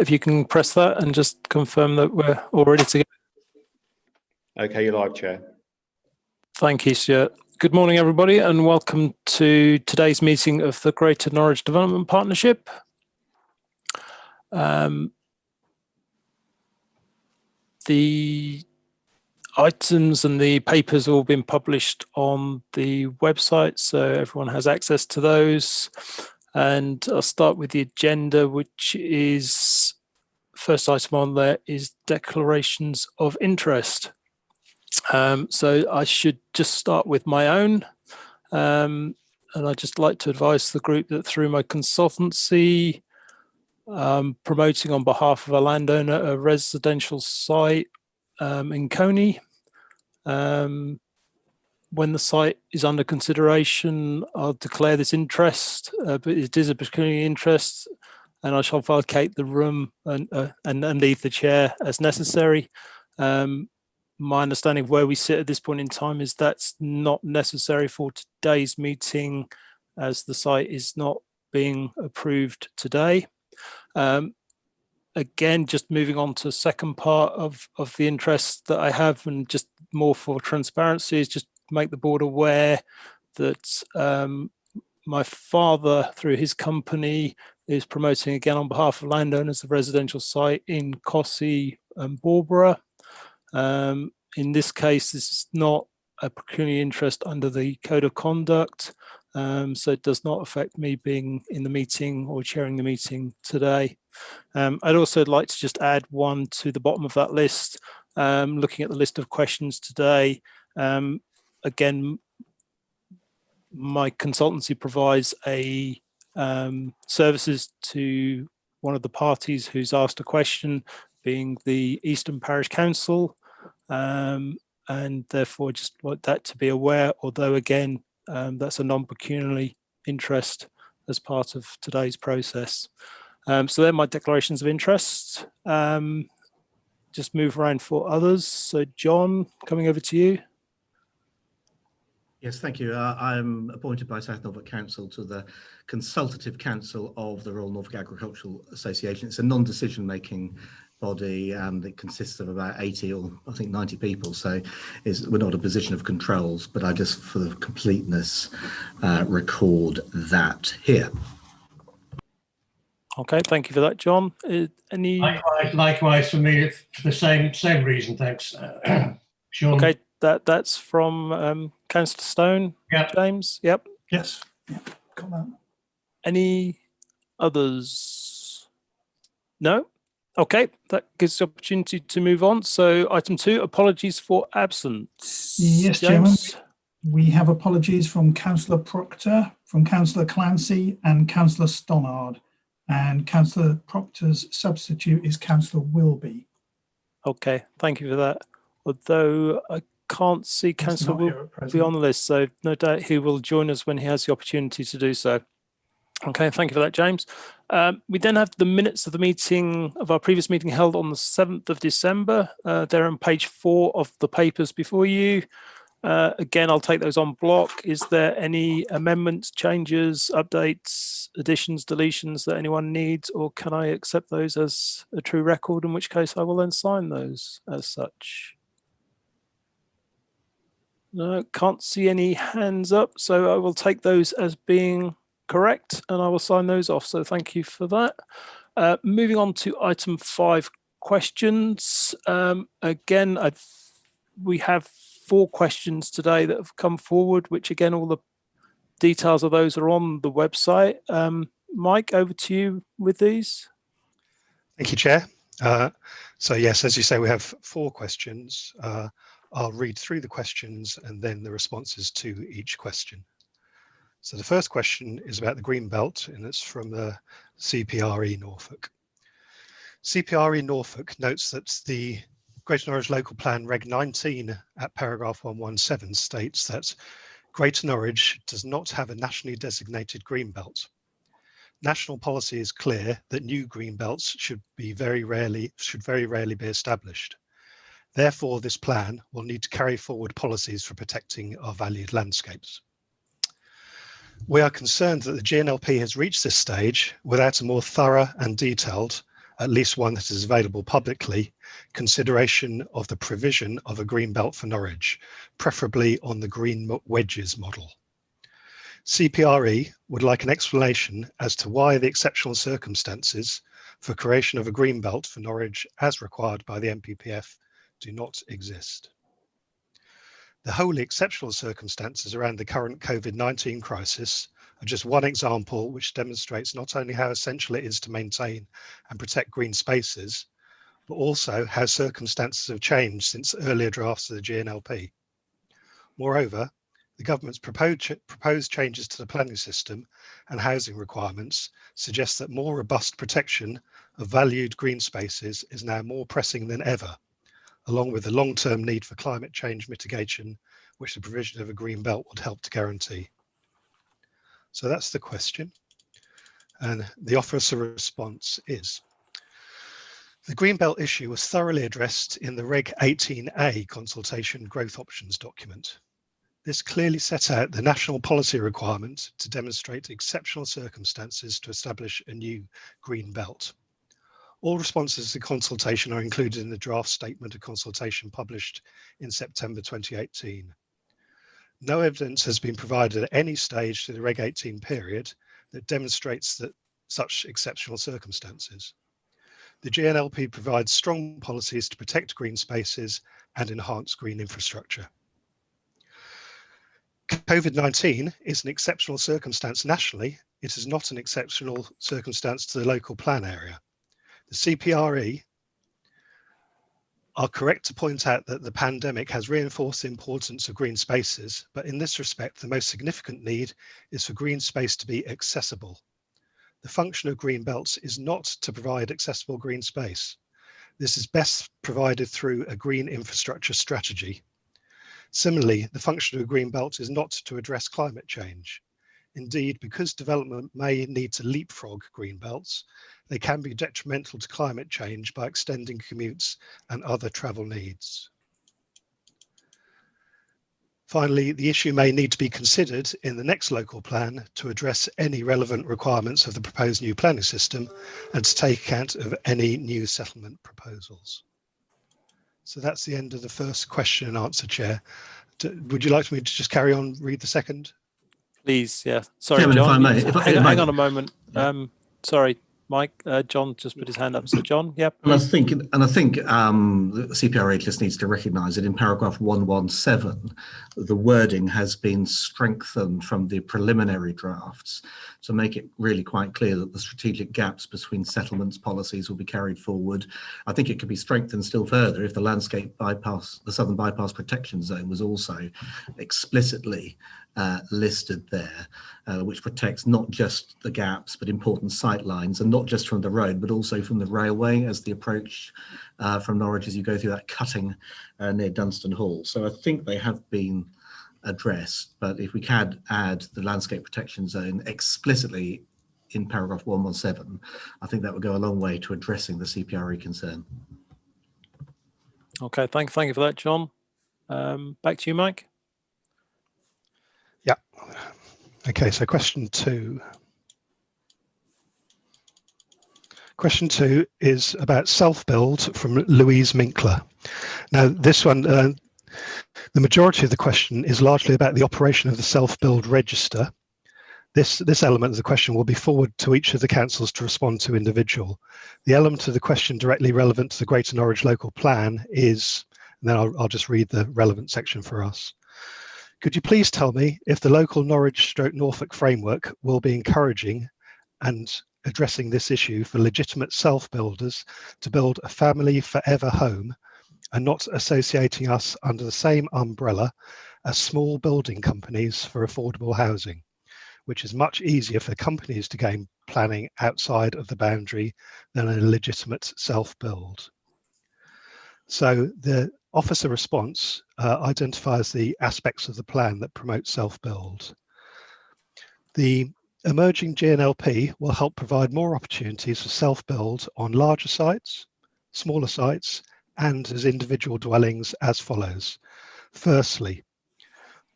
if you can press that and just confirm that we're all ready to go. Okay, you're live, Chair. Thank you, Stuart. Good morning, everybody, and welcome to today's meeting of the Greater Norwich Development Partnership. The items and the papers have all been published on the website, so everyone has access to those. And I'll start with the agenda, which is, first item on there is declarations of interest. So I should just start with my own. And I'd just like to advise the group that through my consultancy, promoting on behalf of a landowner a residential site in Coney. When the site is under consideration, I'll declare this interest, but it is a pecuniary interest, and I shall vacate the room and leave the chair as necessary. My understanding of where we sit at this point in time is that's not necessary for today's meeting, as the site is not being approved today. Again, just moving on to the second part of the interest that I have, and just more for transparency, is just make the board aware that my father, through his company, is promoting again on behalf of landowners a residential site in Cossey and Barbara. In this case, this is not a pecuniary interest under the Code of Conduct, so it does not affect me being in the meeting or chairing the meeting today. I'd also like to just add one to the bottom of that list, looking at the list of questions today. Again, my consultancy provides a services to one of the parties who's asked a question, being the Eastern Parish Council, and therefore just want that to be aware, although again, that's a non-pecuniary interest as part of today's process. So they're my declarations of interest. Just move around for others. So John, coming over to you. Yes, thank you. I'm appointed by South Norfolk Council to the Consultative Council of the Royal Norfolk Agricultural Association. It's a non-decision making body, and it consists of about 80 or I think 90 people, so we're not a position of controls, but I just, for the completeness, record that here. Okay, thank you for that, John. Any? Likewise for me, for the same reason. Thanks, Sean. Okay, that's from Councillor Stone. Yeah. James. Yep. Yes. Yep. Got that. Any others? No. Okay, that gives the opportunity to move on. So item 2, apologies for absence. Yes, James? Chairman. We have apologies from Councillor Proctor, from Councillor Clancy and Councillor Stonnard. And Councillor Proctor's substitute is Councillor Wilby. Okay, thank you for that. Although I can't see Councillor Wilby on the list, so no doubt he will join us when he has the opportunity to do so. Okay, thank you for that, James. We then have the minutes of the meeting, of our previous meeting held on the 7th of December. They're on page 4 of the papers before you. Again, I'll take those on block. Is there any amendments, changes, updates, additions, deletions that anyone needs, or can I accept those as a true record, in which case I will then sign those as such? No, can't see any hands up, so I will take those as being correct and I will sign those off. So thank you for that. Moving on to item 5, questions. Again, we have 4 questions today that have come forward, which again, all the details of those are on the website. Mike, over to you with these. Thank you, Chair. So yes, as you say, we have 4 questions. I'll read through the questions and then the responses to each question. So the first question is about the Green Belt, and it's from the CPRE Norfolk. CPRE Norfolk notes that the Greater Norwich Local Plan Reg 19 at paragraph 117 states that Greater Norwich does not have a nationally designated green belt. National policy is clear that new green belts should very rarely be established. Therefore, this plan will need to carry forward policies for protecting our valued landscapes. We are concerned that the GNLP has reached this stage without a more thorough and detailed at least one that is available publicly, consideration of the provision of a green belt for Norwich, preferably on the green wedges model. CPRE would like an explanation as to why the exceptional circumstances for creation of a green belt for Norwich as required by the NPPF do not exist. The wholly exceptional circumstances around the current COVID-19 crisis are just one example which demonstrates not only how essential it is to maintain and protect green spaces, but also how circumstances have changed since earlier drafts of the GNLP. Moreover, the government's proposed changes to the planning system and housing requirements suggest that more robust protection of valued green spaces is now more pressing than ever, along with the long-term need for climate change mitigation, which the provision of a green belt would help to guarantee. So that's the question. And the officer response is, the green belt issue was thoroughly addressed in the Reg 18A consultation growth options document. This clearly set out the national policy requirement to demonstrate exceptional circumstances to establish a new green belt. All responses to the consultation are included in the draft statement of consultation published in September 2018. No evidence has been provided at any stage to the Reg 18 period that demonstrates that such exceptional circumstances. The GNLP provides strong policies to protect green spaces and enhance green infrastructure. COVID-19 is an exceptional circumstance nationally. It is not an exceptional circumstance to the local plan area. The CPRE are correct to point out that the pandemic has reinforced the importance of green spaces, but in this respect, the most significant need is for green space to be accessible. The function of green belts is not to provide accessible green space. This is best provided through a green infrastructure strategy. Similarly, the function of a green belt is not to address climate change. Indeed, because development may need to leapfrog green belts, they can be detrimental to climate change by extending commutes and other travel needs. Finally, the issue may need to be considered in the next local plan to address any relevant requirements of the proposed new planning system and to take account of any new settlement proposals. So that's the end of the first question and answer, Chair. Would you like me to just carry on, read the second? Please, yeah. Sorry, Chairman, John. if I may, Hang on a moment. Yeah. Sorry, Mike. John just put his hand up. So, John, yeah. And I Please. think the CPRA just needs to recognise that in paragraph 117, the wording has been strengthened from the preliminary drafts to make it really quite clear that the strategic gaps between settlements policies will be carried forward. I think it could be strengthened still further if the landscape bypass, the southern bypass protection zone was also explicitly listed there, which protects not just the gaps but important sight lines, and not just from the road but also from the railway as the approach from Norwich as you go through that cutting near Dunstan Hall. So I think they have been addressed, but if we can add the landscape protection zone explicitly in paragraph 117, I think that would go a long way to addressing the CPRE concern. Okay, thank you for that, John. Back to you, Mike. Yeah. Okay, so question two. Question two is about self-build from Louise Minkler. Now, this one, the majority of the question is largely about the operation of the self-build register. This element of the question will be forwarded to each of the councils to respond to individual. The element of the question directly relevant to the Greater Norwich local plan is, and then I'll just read the relevant section for us. Could you please tell me if the local Norwich/Norfolk framework will be encouraging and addressing this issue for legitimate self-builders to build a family forever home and not associating us under the same umbrella as small building companies for affordable housing, which is much easier for companies to gain planning outside of the boundary than a legitimate self-build? So the officer response identifies the aspects of the plan that promote self-build. The emerging GNLP will help provide more opportunities for self-build on larger sites, smaller sites, and as individual dwellings as follows. Firstly,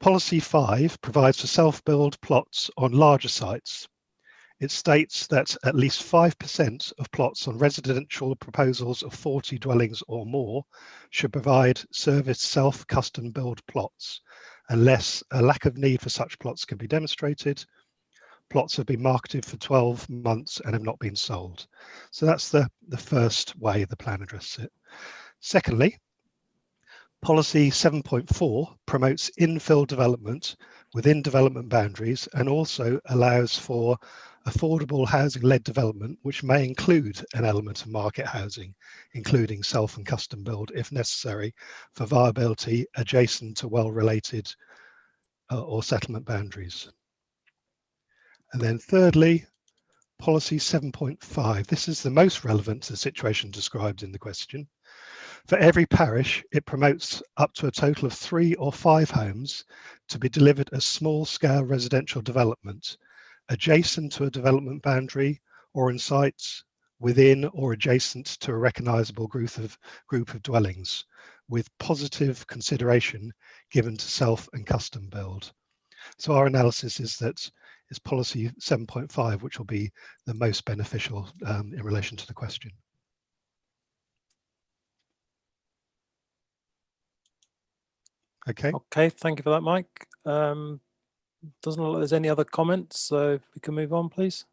Policy 5 provides for self-build plots on larger sites. It states that at least 5% of plots on residential proposals of 40 dwellings or more should provide serviced self-custom build plots, unless a lack of need for such plots can be demonstrated. Plots have been marketed for 12 months and have not been sold. So that's the first way the plan addresses it. Secondly, Policy 7.4 promotes infill development within development boundaries and also allows for affordable housing-led development, which may include an element of market housing, including self and custom build if necessary for viability adjacent to well-related or settlement boundaries. And then thirdly, Policy 7.5. This is the most relevant to the situation described in the question. For every parish, it promotes up to a total of 3 or 5 homes to be delivered as small-scale residential development, adjacent to a development boundary or in sites within or adjacent to a recognisable group of dwellings, with positive consideration given to self and custom build. So our analysis is that it's policy 7.5, which will be the most beneficial in relation to the question. Okay. Okay, thank you for that, Mike. Doesn't look like there's any other comments, so if we can move on, please.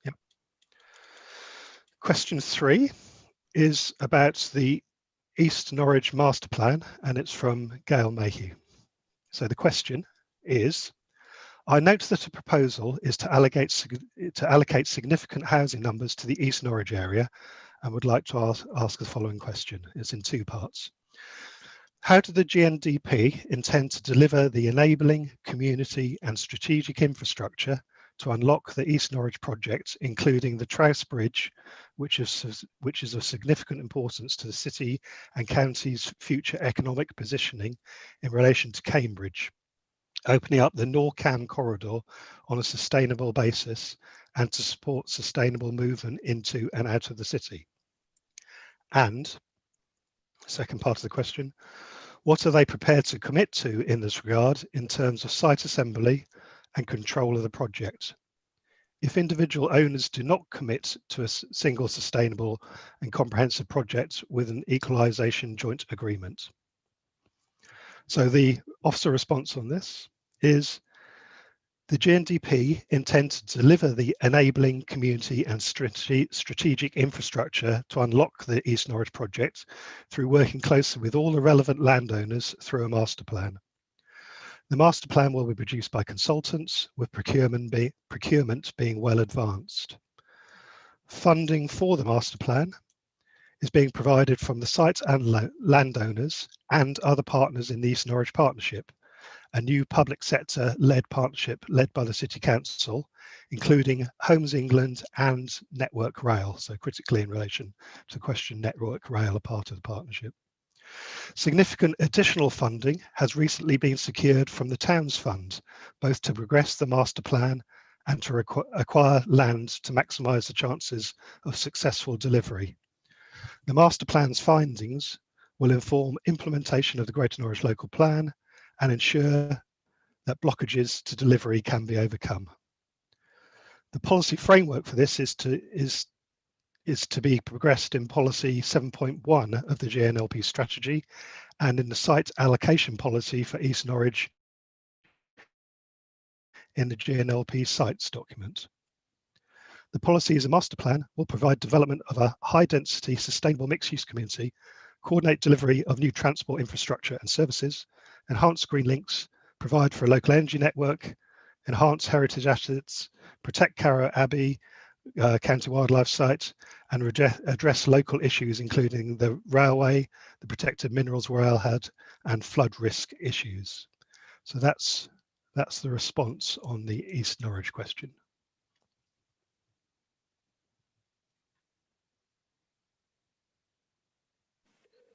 Yep. Question 3 is about the East Norwich Master Plan, and it's from Gail Mayhew. So the question is, I note that a proposal is to allocate significant housing numbers to the East Norwich area and would like to ask the following question. It's in 2 parts. How do the GNDP intend to deliver the enabling community and strategic infrastructure to unlock the East Norwich project, including the Trouse Bridge, which is of significant importance to the city and county's future economic positioning in relation to Cambridge, opening up the Norcan corridor on a sustainable basis and to support sustainable movement into and out of the city? And second part of the question, what are they prepared to commit to in this regard in terms of site assembly and control of the project? If individual owners do not commit to a single sustainable and comprehensive project with an equalisation joint agreement. So the officer response on this is the GNDP intend to deliver the enabling community and strategic infrastructure to unlock the East Norwich project through working closely with all the relevant landowners through a master plan. The master plan will be produced by consultants, with procurement being well advanced. Funding for the master plan is being provided from the site and landowners and other partners in the East Norwich Partnership, a new public sector led partnership led by the City Council, including Homes England and Network Rail. So critically in relation to the question, Network Rail are part of the partnership. Significant additional funding has recently been secured from the Towns Fund, both to progress the master plan and to acquire land to maximise the chances of successful delivery. The master plan's findings will inform implementation of the Greater Norwich Local Plan and ensure that blockages to delivery can be overcome. The policy framework for this is to be progressed in policy 7.1 of the GNLP strategy and in the site allocation policy for East Norwich in the GNLP sites document. The policy as a master plan will provide development of a high density sustainable mixed use community, coordinate delivery of new transport infrastructure and services, enhance green links, provide for a local energy network, enhance heritage assets, protect Carrow Abbey, county wildlife site, and address local issues including the railway, the protected minerals railhead, and flood risk issues. So that's the response on the East Norwich question.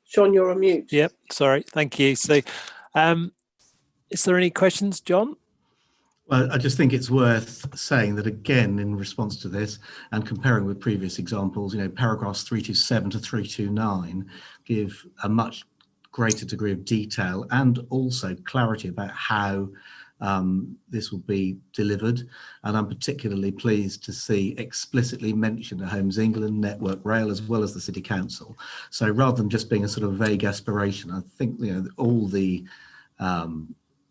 Sean, you're on mute. Yep, sorry, thank you. So is there any questions, John? Well, I just think it's worth saying that again, in response to this and comparing with previous examples, paragraphs 327 to 329 give a much greater degree of detail and also clarity about how this will be delivered. And I'm particularly pleased to see explicitly mentioned a Homes England, Network Rail, as well as the City Council. So rather than just being a sort of vague aspiration, I think, you know, all the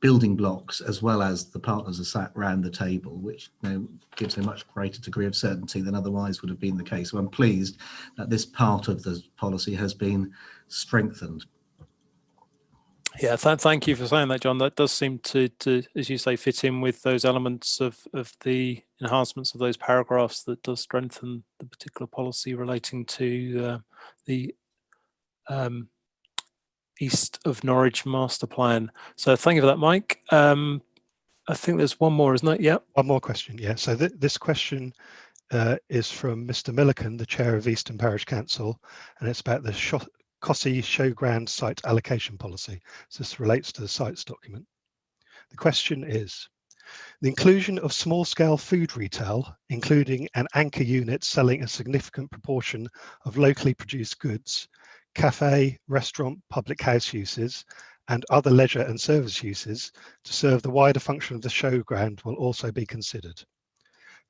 building blocks as well as the partners are sat round the table, which, you know, gives a much greater degree of certainty than otherwise would have been the case. So I'm pleased that this part of the policy has been strengthened. Yeah, thank you for saying that, John. That does seem to, as you say, fit in with those elements of the enhancements of those paragraphs that does strengthen the particular policy relating to the East of Norwich master plan. So thank you for that, Mike. I think there's one more, isn't it? Yeah. One more question. Yeah. So this question is from Mr. Milliken, the chair of Easton Parish Council, and it's about the Cossey Showground site allocation policy. So this relates to the sites document. The question is, the inclusion of small-scale food retail, including an anchor unit selling a significant proportion of locally produced goods, cafe, restaurant, public house uses, and other leisure and service uses to serve the wider function of the showground will also be considered.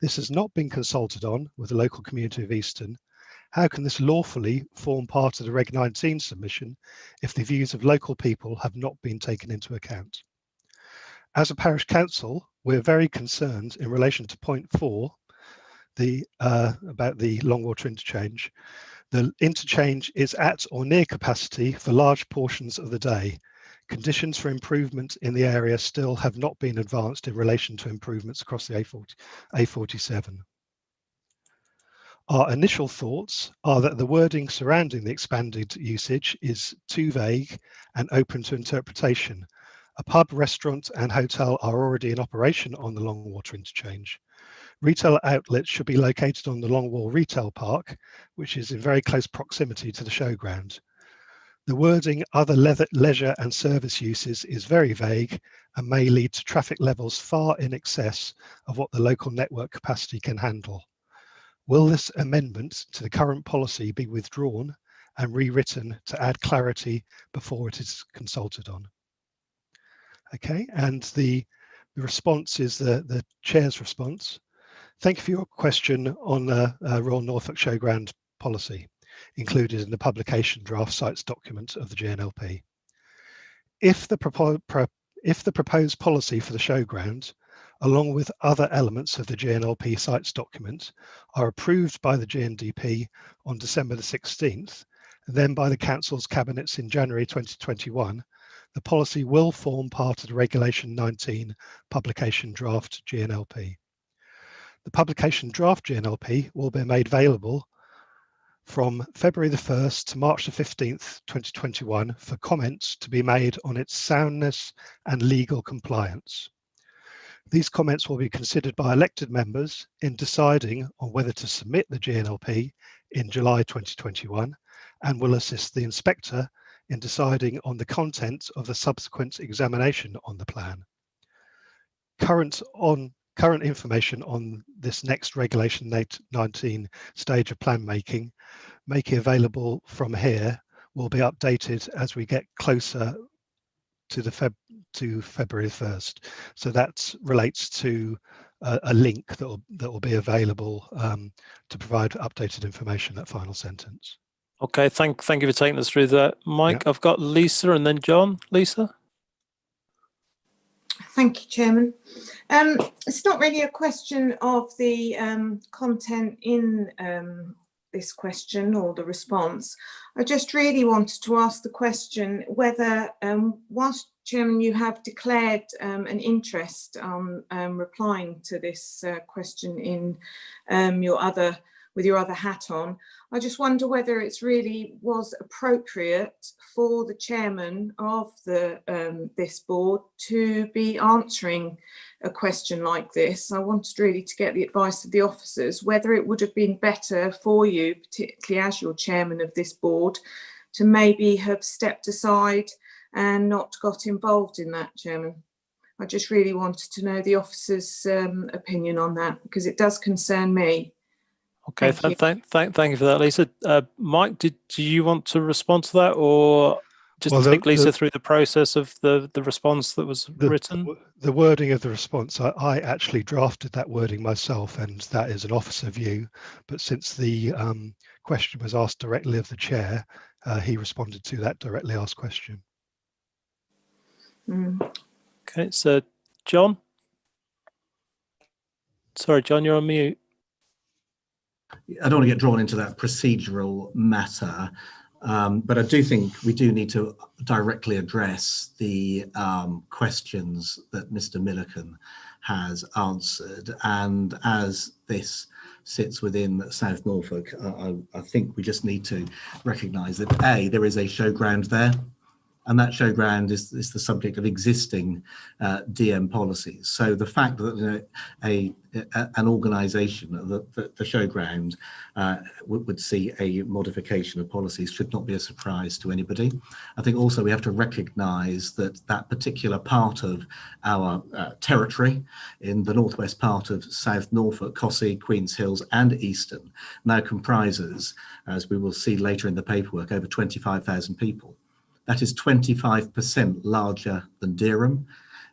This has not been consulted on with the local community of Easton. How can this lawfully form part of the Reg 19 submission if the views of local people have not been taken into account? As a parish council, we're very concerned in relation to point 4, about the Longwater interchange. The interchange is at or near capacity for large portions of the day. Conditions for improvement in the area still have not been advanced in relation to improvements across the A47. Our initial thoughts are that the wording surrounding the expanded usage is too vague and open to interpretation. A pub, restaurant and hotel are already in operation on the Longwater interchange. Retail outlets should be located on the Longwall Retail Park, which is in very close proximity to the showground. The wording other leisure and service uses is very vague and may lead to traffic levels far in excess of what the local network capacity can handle. Will this amendment to the current policy be withdrawn and rewritten to add clarity before it is consulted on? Okay, and the response is the chair's response. Thank you for your question on the Royal Norfolk Showground policy included in the publication draft sites document of the GNLP. If the proposed policy for the showground, along with other elements of the GNLP sites document, are approved by the GNDP on December the 16th, and then by the Council's cabinets in January 2021, the policy will form part of the Regulation 19 publication draft GNLP. The publication draft GNLP will be made available from February the 1st to March the 15th, 2021 for comments to be made on its soundness and legal compliance. These comments will be considered by elected members in deciding on whether to submit the GNLP in July 2021 and will assist the inspector in deciding on the content of the subsequent examination on the plan. Current information on this next Regulation 19 stage of plan making available from here will be updated as we get closer to February 1st. So that relates to a link that will be available to provide updated information at final sentence. Okay, thank you for taking us through that, Mike. Yeah. I've got Lisa and then John. Lisa. Thank you, Chairman. It's not really a question of the content in this question or the response. I just really wanted to ask the question whether, whilst Chairman, you have declared an interest on replying to this question in with your other hat on, I just wonder whether it's really was appropriate for the chairman of this board to be answering a question like this. I wanted really to get the advice of the officers, whether it would have been better for you, particularly as your chairman of this board, to maybe have stepped aside and not got involved in that, Chairman. I just really wanted to know the officers' opinion on that, because it does concern me. Okay, thank you for that, Lisa. Mike, do you want to respond to that, or just Well, take Lisa through the process of the response that was written? The wording of the response, I actually drafted that wording myself, and that is an officer view. But since the question was asked directly of the chair, he responded to that directly asked question. Okay, so John? Sorry, John, you're on mute. I don't want to get drawn into that procedural matter, but I do think we do need to directly address the questions that Mr. Milliken has answered. And as this sits within South Norfolk, I think we just need to recognise that there is a showground there. And that showground is the subject of existing DM policies. So the fact that an organisation, the showground, would see a modification of policies should not be a surprise to anybody. I think also we have to recognise that that particular part of our territory in the northwest part of South Norfolk, Cossey, Queens Hills and Easton now comprises, as we will see later in the paperwork, over 25,000 people. That is 25% larger than Dereham.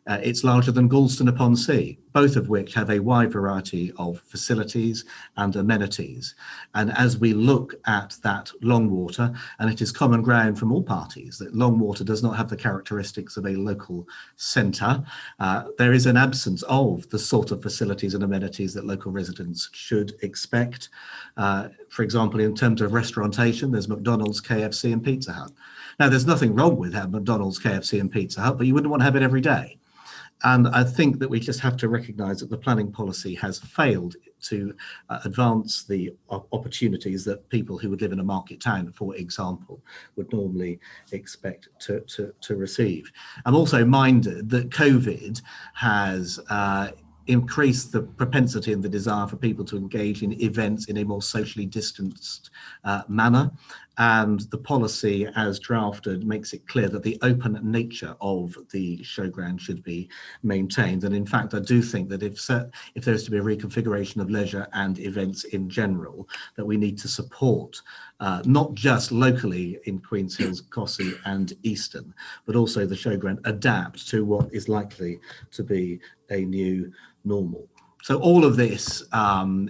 It's larger than Galston-upon-Sea, both of which have a wide variety of facilities and amenities. And as we look at that Longwater, and it is common ground from all parties that Longwater does not have the characteristics of a local centre, there is an absence of the sort of facilities and amenities that local residents should expect. For example, in terms of restaurantation, there's McDonald's, KFC and Pizza Hut. Now, there's nothing wrong with having McDonald's, KFC and Pizza Hut, but you wouldn't want to have it every day. And I think that we just have to recognise that the planning policy has failed to advance the opportunities that people who would live in a market town, for example, would normally expect to receive. I'm also minded that COVID has increase the propensity and the desire for people to engage in events in a more socially distanced manner. And the policy as drafted makes it clear that the open nature of the showground should be maintained. And in fact, I do think that if there is to be a reconfiguration of leisure and events in general, that we need to support not just locally in Queens Hills, Cossey and Easton, but also the showground adapt to what is likely to be a new normal. So all of this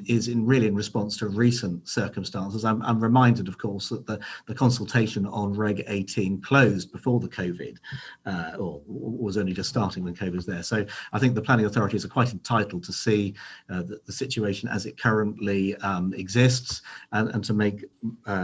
is really in response to recent circumstances. I'm reminded, of course, that the consultation on Reg 18 closed before the COVID, or was only just starting when COVID was there. So I think the planning authorities are quite entitled to see the situation as it currently exists and to make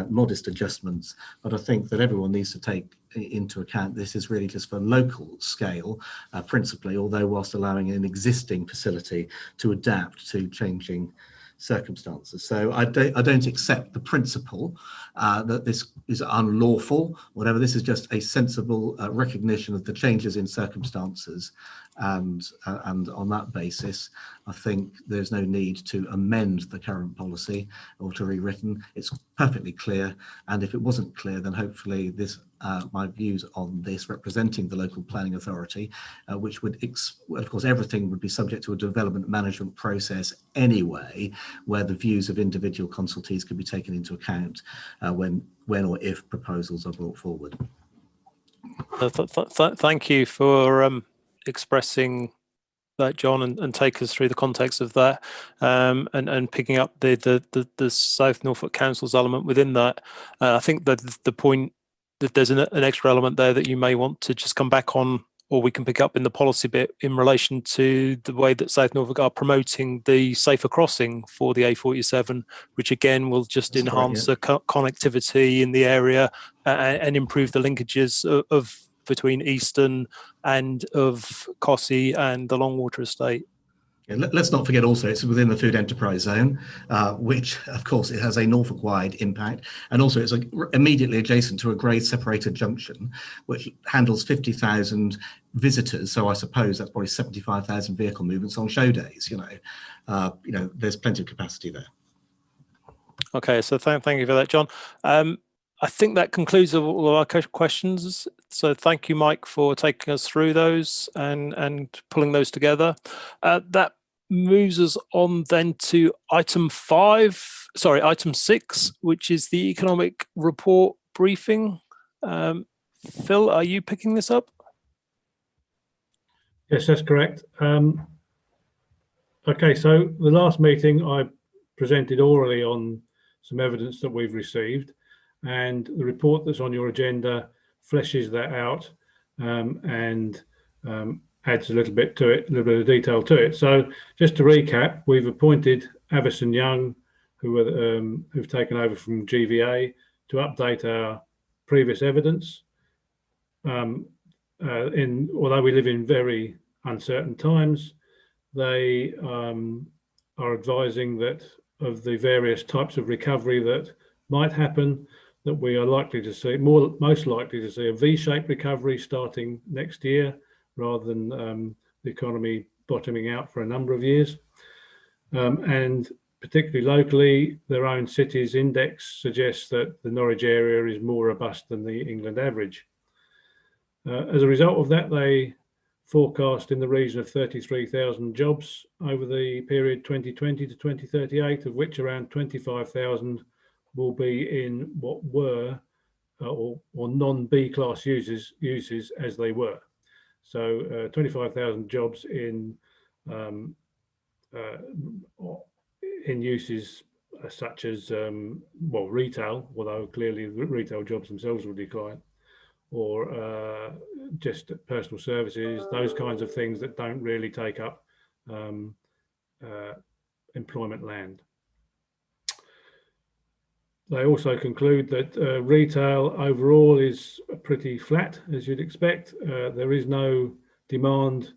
modest adjustments. But I think that everyone needs to take into account this is really just for local scale principally, although whilst allowing an existing facility to adapt to changing circumstances. So I don't accept the principle that this is unlawful, whatever. This is just a sensible recognition of the changes in circumstances, and on that basis I think there's no need to amend the current policy or to rewritten. It's perfectly clear, and if it wasn't clear, then hopefully this my views on this, representing the local planning authority, which would, of course, everything would be subject to a development management process anyway, where the views of individual consultees could be taken into account when or if proposals are brought forward. Thank you for expressing that, John, and take us through the context of that, and picking up the South Norfolk Council's element within that. I think that the point that there's an extra element there that you may want to just come back on, or we can pick up in the policy bit in relation to the way that South Norfolk are promoting the safer crossing for the A47, which again will just That's enhance correct, the connectivity in the area and improve the linkages of between Easton and of Cossey and the Longwater estate. Yeah, let's not forget also it's within the food enterprise zone, which of course it has a Norfolk-wide impact, and also it's immediately adjacent to a grade separated junction, which handles 50,000 visitors. So I suppose that's probably 75,000 vehicle movements on show days. You know, there's plenty of capacity there. Okay, so thank you for that, John. I think that concludes all of our questions. So thank you, Mike, for taking us through those and pulling those together. That moves us on then to item 6, which is the economic report briefing. Phil, are you picking this up? Yes, that's correct. Okay, so the last meeting I presented orally on some evidence that we've received, and the report that's on your agenda fleshes that out and adds a little bit to it, a little bit of detail to it. So just to recap, we've appointed Avison Young, who've taken over from GVA, to update our previous evidence. Although we live in very uncertain times, they are advising that of the various types of recovery that might happen, that we are likely to see, most likely to see a V-shaped recovery starting next year, rather than the economy bottoming out for a number of years. And particularly locally, their own cities index suggests that the Norwich area is more robust than the England average. As a result of that, they forecast in the region of 33,000 jobs over the period 2020 to 2038, of which around 25,000 will be in what were or non-B class uses as they were. So 25,000 jobs in uses such as retail, although clearly retail jobs themselves will decline, or just personal services, those kinds of things that don't really take up employment land. They also conclude that retail overall is pretty flat, as you'd expect. There is no demand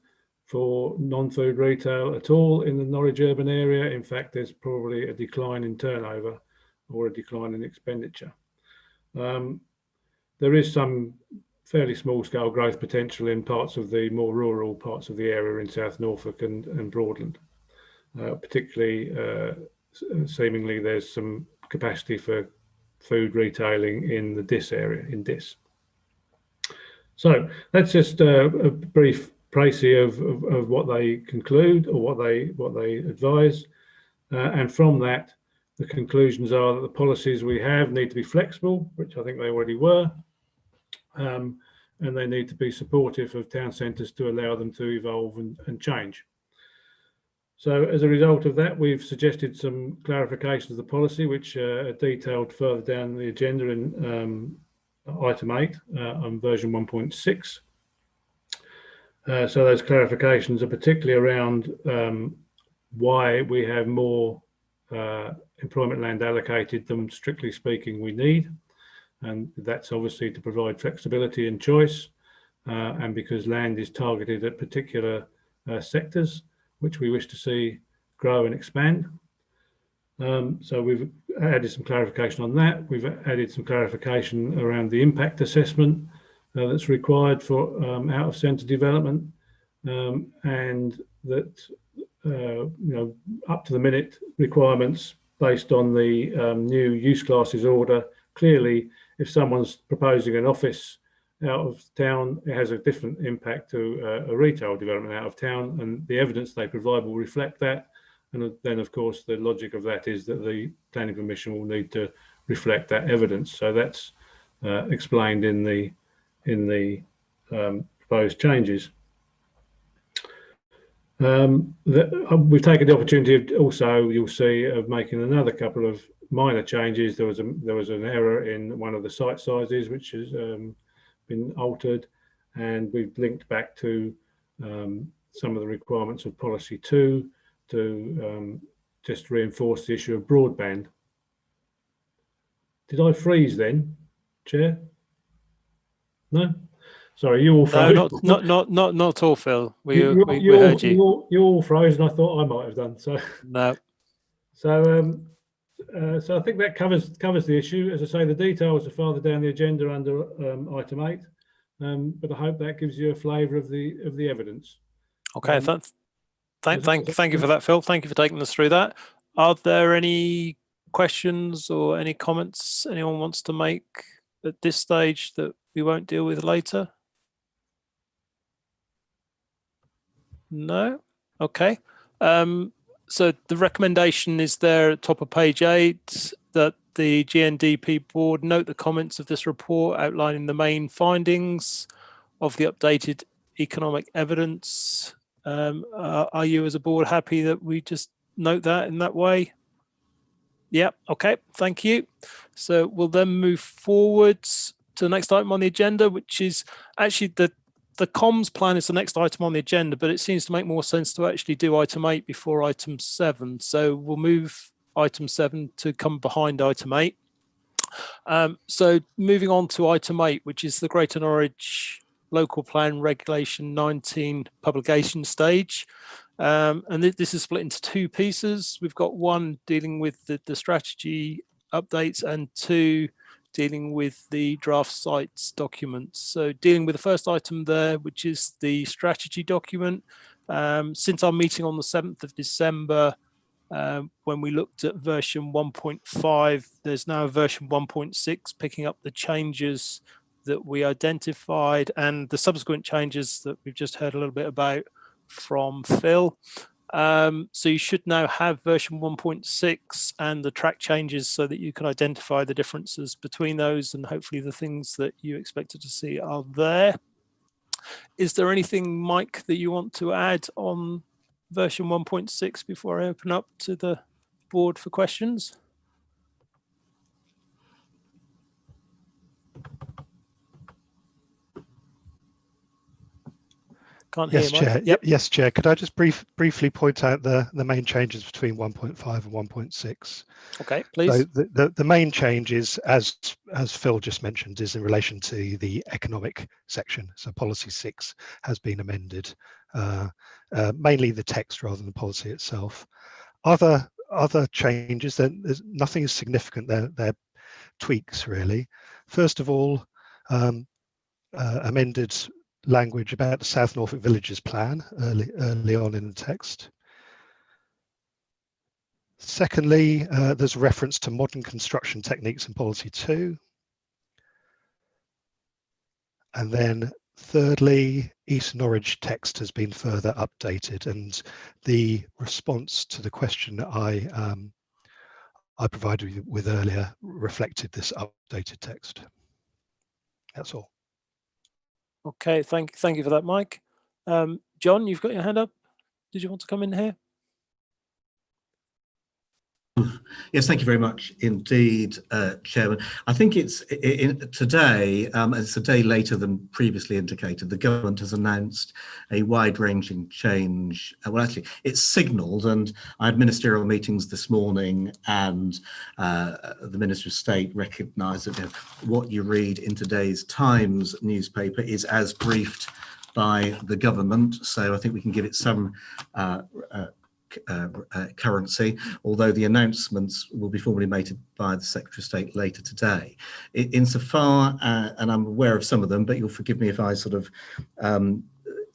for non-food retail at all in the Norwich urban area. In fact, there's probably a decline in turnover or a decline in expenditure. There is some fairly small scale growth potential in parts of the more rural parts of the area in South Norfolk and Broadland. Particularly, seemingly there's some capacity for food retailing in the Diss area, in Diss. So that's just a brief précis of what they conclude or what they advise. And from that, the conclusions are that the policies we have need to be flexible, which I think they already were. And they need to be supportive of town centres to allow them to evolve and change. So as a result of that, we've suggested some clarifications of the policy, which are detailed further down the agenda in item 8 on version 1.6. So those clarifications are particularly around why we have more employment land allocated than, strictly speaking, we need. And that's obviously to provide flexibility and choice, and because land is targeted at particular sectors which we wish to see grow and expand. So we've added some clarification on that. We've added some clarification around the impact assessment that's required for out of centre development, and that up to the minute requirements based on the new use classes order. Clearly, if someone's proposing an office out of town, it has a different impact to a retail development out of town, and the evidence they provide will reflect that. And then, of course, the logic of that is that the planning permission will need to reflect that evidence. So that's explained in the proposed changes. We've taken the opportunity of also, you'll see, of making another couple of minor changes. There was an error in one of the site sizes, which has been altered, and we've linked back to some of the requirements of policy 2 to just reinforce the issue of broadband. Did I freeze then, Chair? No. Sorry, you all froze. No, not at all, Phil. We heard you. You all froze, and I thought I might have done so. No. So I think that covers the issue. As I say, the details are farther down the agenda under item 8, but I hope that gives you a flavour of the evidence. Okay. Thank you for that, Phil. Thank you for taking us through that. Are there any questions or any comments anyone wants to make at this stage that we won't deal with later? No? Okay. So the recommendation is there at top of page 8 that the GNDP board note the comments of this report outlining the main findings of the updated economic evidence. Are you as a board happy that we just note that in that way? Yeah, okay, thank you. So we'll then move forwards to the next item on the agenda, which is actually the comms plan is the next item on the agenda, but it seems to make more sense to actually do item 8 before item 7. So we'll move item 7 to come behind item 8. So moving on to item 8, which is the Greater Norwich Local Plan Regulation 19 publication stage. And this is split into two pieces. We've got one dealing with the strategy updates and two dealing with the draft sites documents. So dealing with the first item there, which is the strategy document. Since our meeting on the 7th of December, when we looked at version 1.5, there's now a version 1.6 picking up the changes that we identified and the subsequent changes that we've just heard a little bit about from Phil. So you should now have version 1.6 and the track changes so that you can identify the differences between those, and hopefully the things that you expected to see are there. Is there anything, Mike, that you want to add on version 1.6 before I open up to the board for questions? Can't hear, Yes, Mike. Chair. Yep. Yes, Chair. Could I just briefly point out the main changes between 1.5 and 1.6? Okay, please. So the main changes, as Phil just mentioned, is in relation to the economic section. So policy 6 has been amended, mainly the text rather than the policy itself. Other changes, there's nothing is significant. They're tweaks really. First of all, amended language about the South Norfolk Villages plan early on in the text. Secondly, there's a reference to modern construction techniques in policy 2. And then thirdly, East Norwich text has been further updated, and the response to the question I provided with earlier reflected this updated text. That's all. Okay, thank you for that, Mike. John, you've got your hand up. Did you want to come in here? Yes, thank you very much indeed, Chairman. I think it's today, it's a day later than previously indicated, the government has announced a wide-ranging change. Well, actually, it's signalled, and I had ministerial meetings this morning, and the Minister of State recognised that what you read in today's Times newspaper is as briefed by the government. So I think we can give it some currency, although the announcements will be formally made by the Secretary of State later today. Insofar, and I'm aware of some of them, but you'll forgive me if I sort of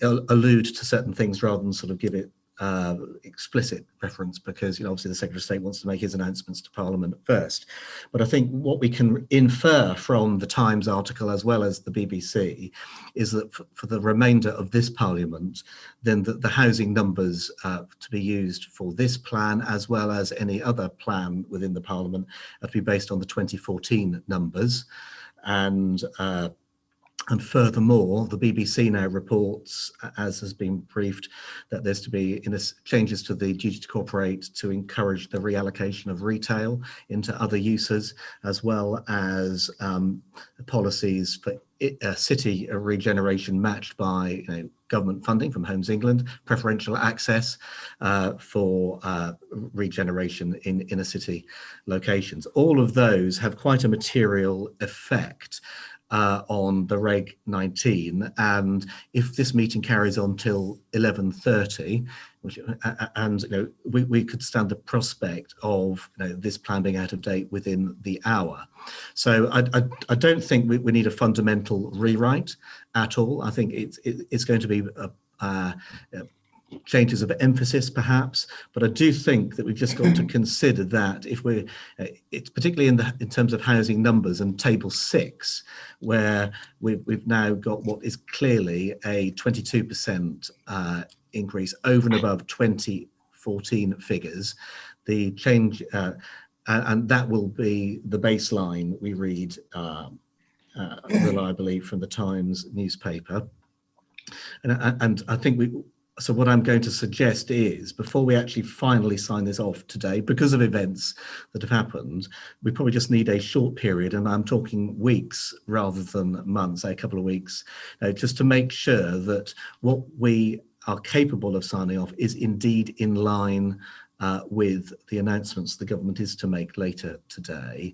allude to certain things rather than sort of give it explicit reference, because obviously the Secretary of State wants to make his announcements to Parliament first. But I think what we can infer from the Times article as well as the BBC is that for the remainder of this Parliament, then the housing numbers to be used for this plan as well as any other plan within the Parliament are to be based on the 2014 numbers. And furthermore, the BBC now reports, as has been briefed, that there's to be changes to the duty to cooperate to encourage the reallocation of retail into other uses, as well as policies for city regeneration matched by government funding from Homes England, preferential access for regeneration in inner city locations. All of those have quite a material effect on the Reg 19, and if this meeting carries on till 11:30, we could stand the prospect of this plan being out of date within the hour. So I don't think we need a fundamental rewrite at all. I think it's going to be changes of emphasis perhaps, but I do think that we've just got to consider that if it's particularly in terms of housing numbers and table 6, where we've now got what is clearly a 22% increase over and above 2014 figures. The change and that will be the baseline we read reliably from the Times newspaper. And I think so what I'm going to suggest is, before we actually finally sign this off today, because of events that have happened, we probably just need a short period, and I'm talking weeks rather than months, a couple of weeks, just to make sure that what we are capable of signing off is indeed in line with the announcements the government is to make later today.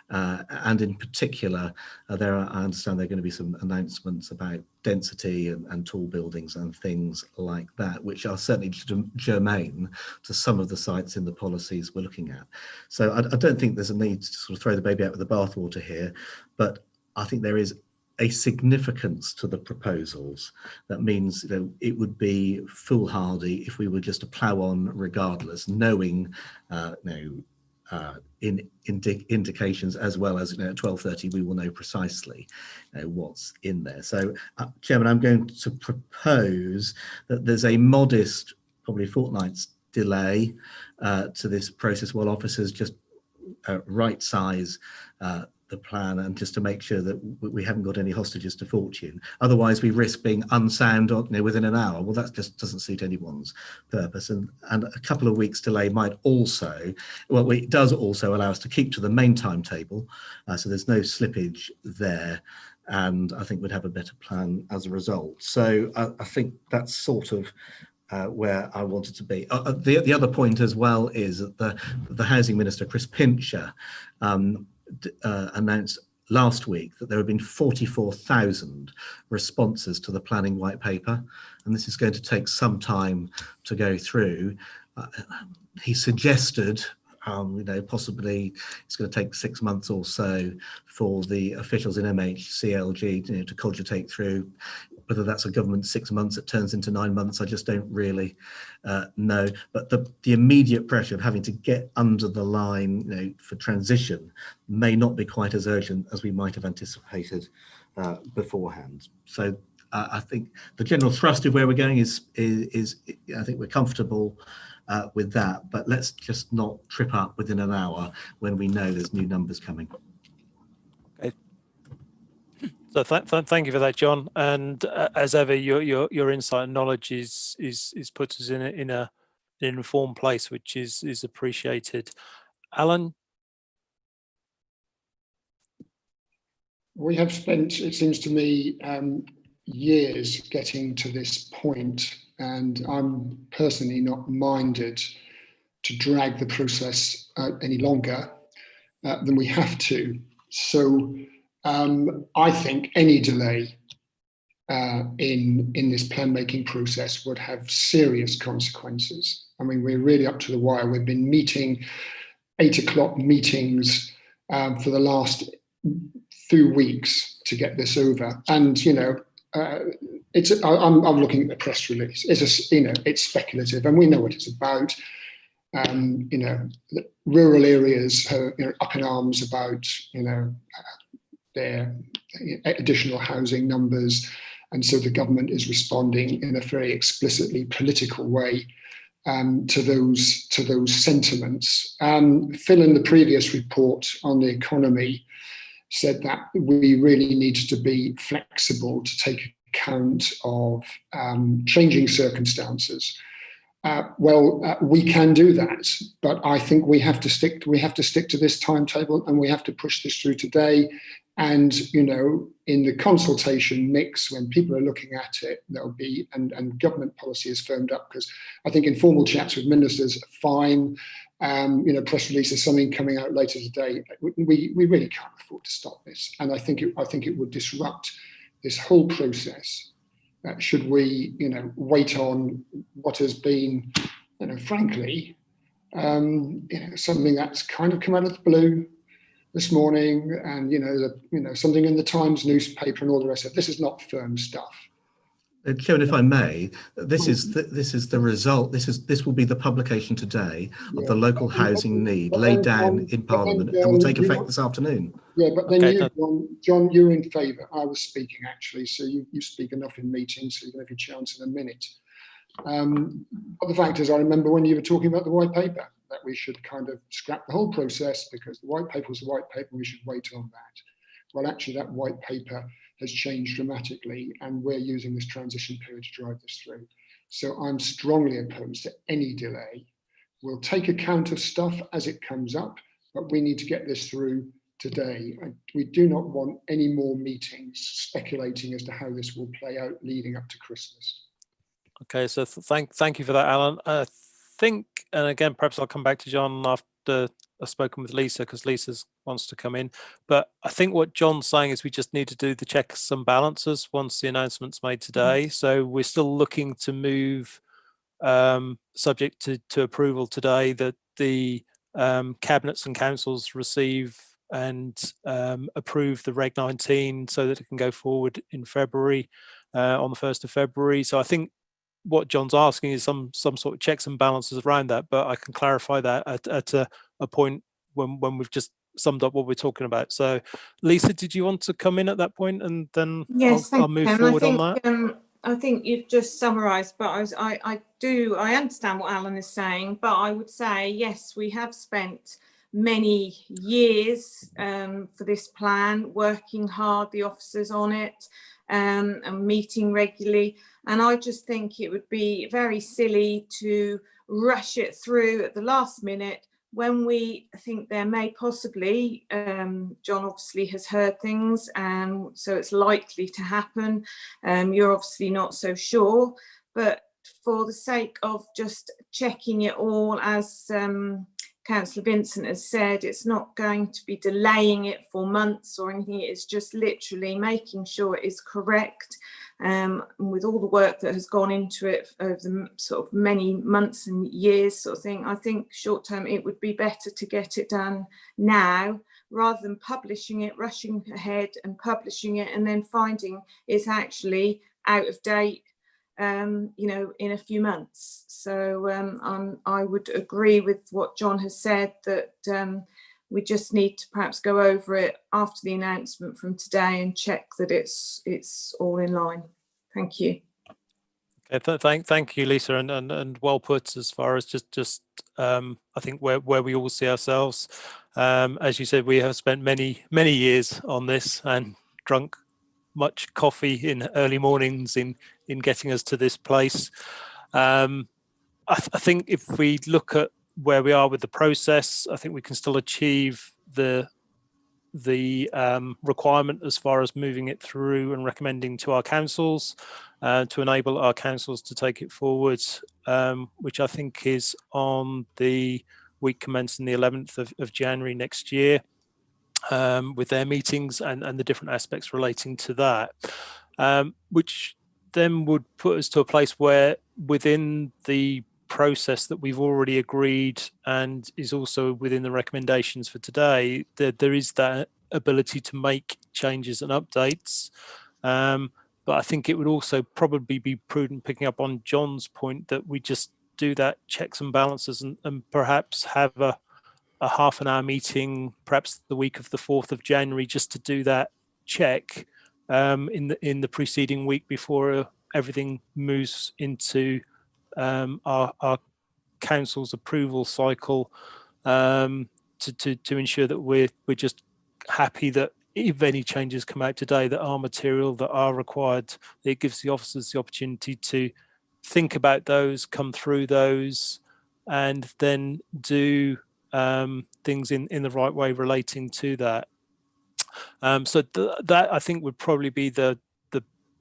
And in particular, I understand there are going to be some announcements about density and tall buildings and things like that, which are certainly germane to some of the sites in the policies we're looking at. So I don't think there's a need to sort of throw the baby out with the bathwater here, but I think there is a significance to the proposals that means it would be foolhardy if we were just to plough on regardless, knowing indications as well as at 12:30 we will know precisely what's in there. So Chairman, I'm going to propose that there's a modest, probably fortnight's delay to this process while officers just right size the plan, and just to make sure that we haven't got any hostages to fortune. Otherwise, we risk being unsound within an hour. Well, that just doesn't suit anyone's purpose. And a couple of weeks delay might also, well, it does also allow us to keep to the main timetable, so there's no slippage there. And I think we'd have a better plan as a result. So I think that's sort of where I wanted to be. The other point as well is that the Housing Minister, Chris Pincher, announced last week that there have been 44,000 responses to the planning white paper, and this is going to take some time to go through. He suggested possibly it's going to take 6 months or so for the officials in MHCLG to cogitate through. Whether that's a government 6 months, it turns into 9 months, I just don't really know. But the immediate pressure of having to get under the line for transition may not be quite as urgent as we might have anticipated beforehand. So I think the general thrust of where we're going is I think we're comfortable with that, but let's just not trip up within an hour when we know there's new numbers coming. Okay. So thank you for that, John. And as ever, your insight and knowledge is puts us in an informed place, which is appreciated. Alan? We have spent, it seems to me, years getting to this point, and I'm personally not minded to drag the process out any longer than we have to. So I think any delay in this plan making process would have serious consequences. I mean, we're really up to the wire. We've been meeting 8 o'clock meetings for the last few weeks to get this over, and I'm looking at the press release. It's speculative, and we know what it's about. The rural areas are up in arms about their additional housing numbers, and so the government is responding in a very explicitly political way to those sentiments. Phil, in the previous report on the economy, said that we really need to be flexible to take account of changing circumstances. We can do that, but I think we have to stick to this timetable, and we have to push this through today. And in the consultation mix, when people are looking at it, there'll be and government policy is firmed up, because I think informal chats with ministers are fine. Press releases, something coming out later today. We really can't afford to stop this, and I think it would disrupt this whole process. Should we, wait on what has been, frankly, something that's kind of come out of the blue this morning, and something in the Times newspaper and all the rest of it. This is not firm stuff. Chairman, if I may, this is the result. This will be the publication today of the local housing need laid down in Parliament, and will take effect this afternoon. Yeah, but then John, you're in favour. I was speaking actually, so you speak enough in meetings, so you're going to have your chance in a minute. But the fact is, I remember when you were talking about the white paper, that we should kind of scrap the whole process because the white paper was the white paper, we should wait on that. Well, actually, that white paper has changed dramatically, and we're using this transition period to drive this through. So I'm strongly opposed to any delay. We'll take account of stuff as it comes up, but we need to get this through today. We do not want any more meetings speculating as to how this will play out leading up to Christmas. Okay, so thank you for that, Alan. I think, and again, perhaps I'll come back to John after I've spoken with Lisa, because Lisa wants to come in. But I think what John's saying is we just need to do the checks and balances once the announcement's made today. So we're still looking to move, subject to approval today, that the cabinets and councils receive and approve the Reg 19 so that it can go forward in February, on the 1st of February. So I think what John's asking is some sort of checks and balances around that, but I can clarify that at a point when we've just summed up what we're talking about. So Lisa, did you want to come in at that point, and then Yes, I'll move forward on that? I think you've just summarised, but I understand what Alan is saying, but I would say, yes, we have spent many years for this plan, working hard, the officers on it, and meeting regularly. And I just think it would be very silly to rush it through at the last minute when we think there may possibly, John obviously has heard things, and so it's likely to happen. You're obviously not so sure, but for the sake of just checking it all, as Councillor Vincent has said, it's not going to be delaying it for months or anything. It's just literally making sure it is correct. With all the work that has gone into it over the sort of many months and years sort of thing, I think short term it would be better to get it done now rather than publishing it, rushing ahead and publishing it and then finding it's actually out of date, you know, in a few months. So I would agree with what John has said, that we just need to perhaps go over it after the announcement from today and check that it's all in line. Thank you. Okay, thank you, Lisa, and well put as far as just I think where we all see ourselves. As you said, we have spent many years on this and drunk much coffee in early mornings in getting us to this place. I think if we look at where we are with the process, I think we can still achieve the requirement as far as moving it through and recommending to our councils to enable our councils to take it forward, which I think is on the week commencing the 11th of January next year, with their meetings and the different aspects relating to that, which then would put us to a place where within the process that we've already agreed and is also within the recommendations for today, there is that ability to make changes and updates. But I think it would also probably be prudent, picking up on John's point, that we just do that checks and balances and perhaps have a half an hour meeting, perhaps the week of the 4th of January, just to do that check in the preceding week before everything moves into our council's approval cycle, to ensure that we're just happy that if any changes come out today that are material, that are required, it gives the officers the opportunity to think about those, come through those, and then do things in the right way relating to that. So that I think would probably be the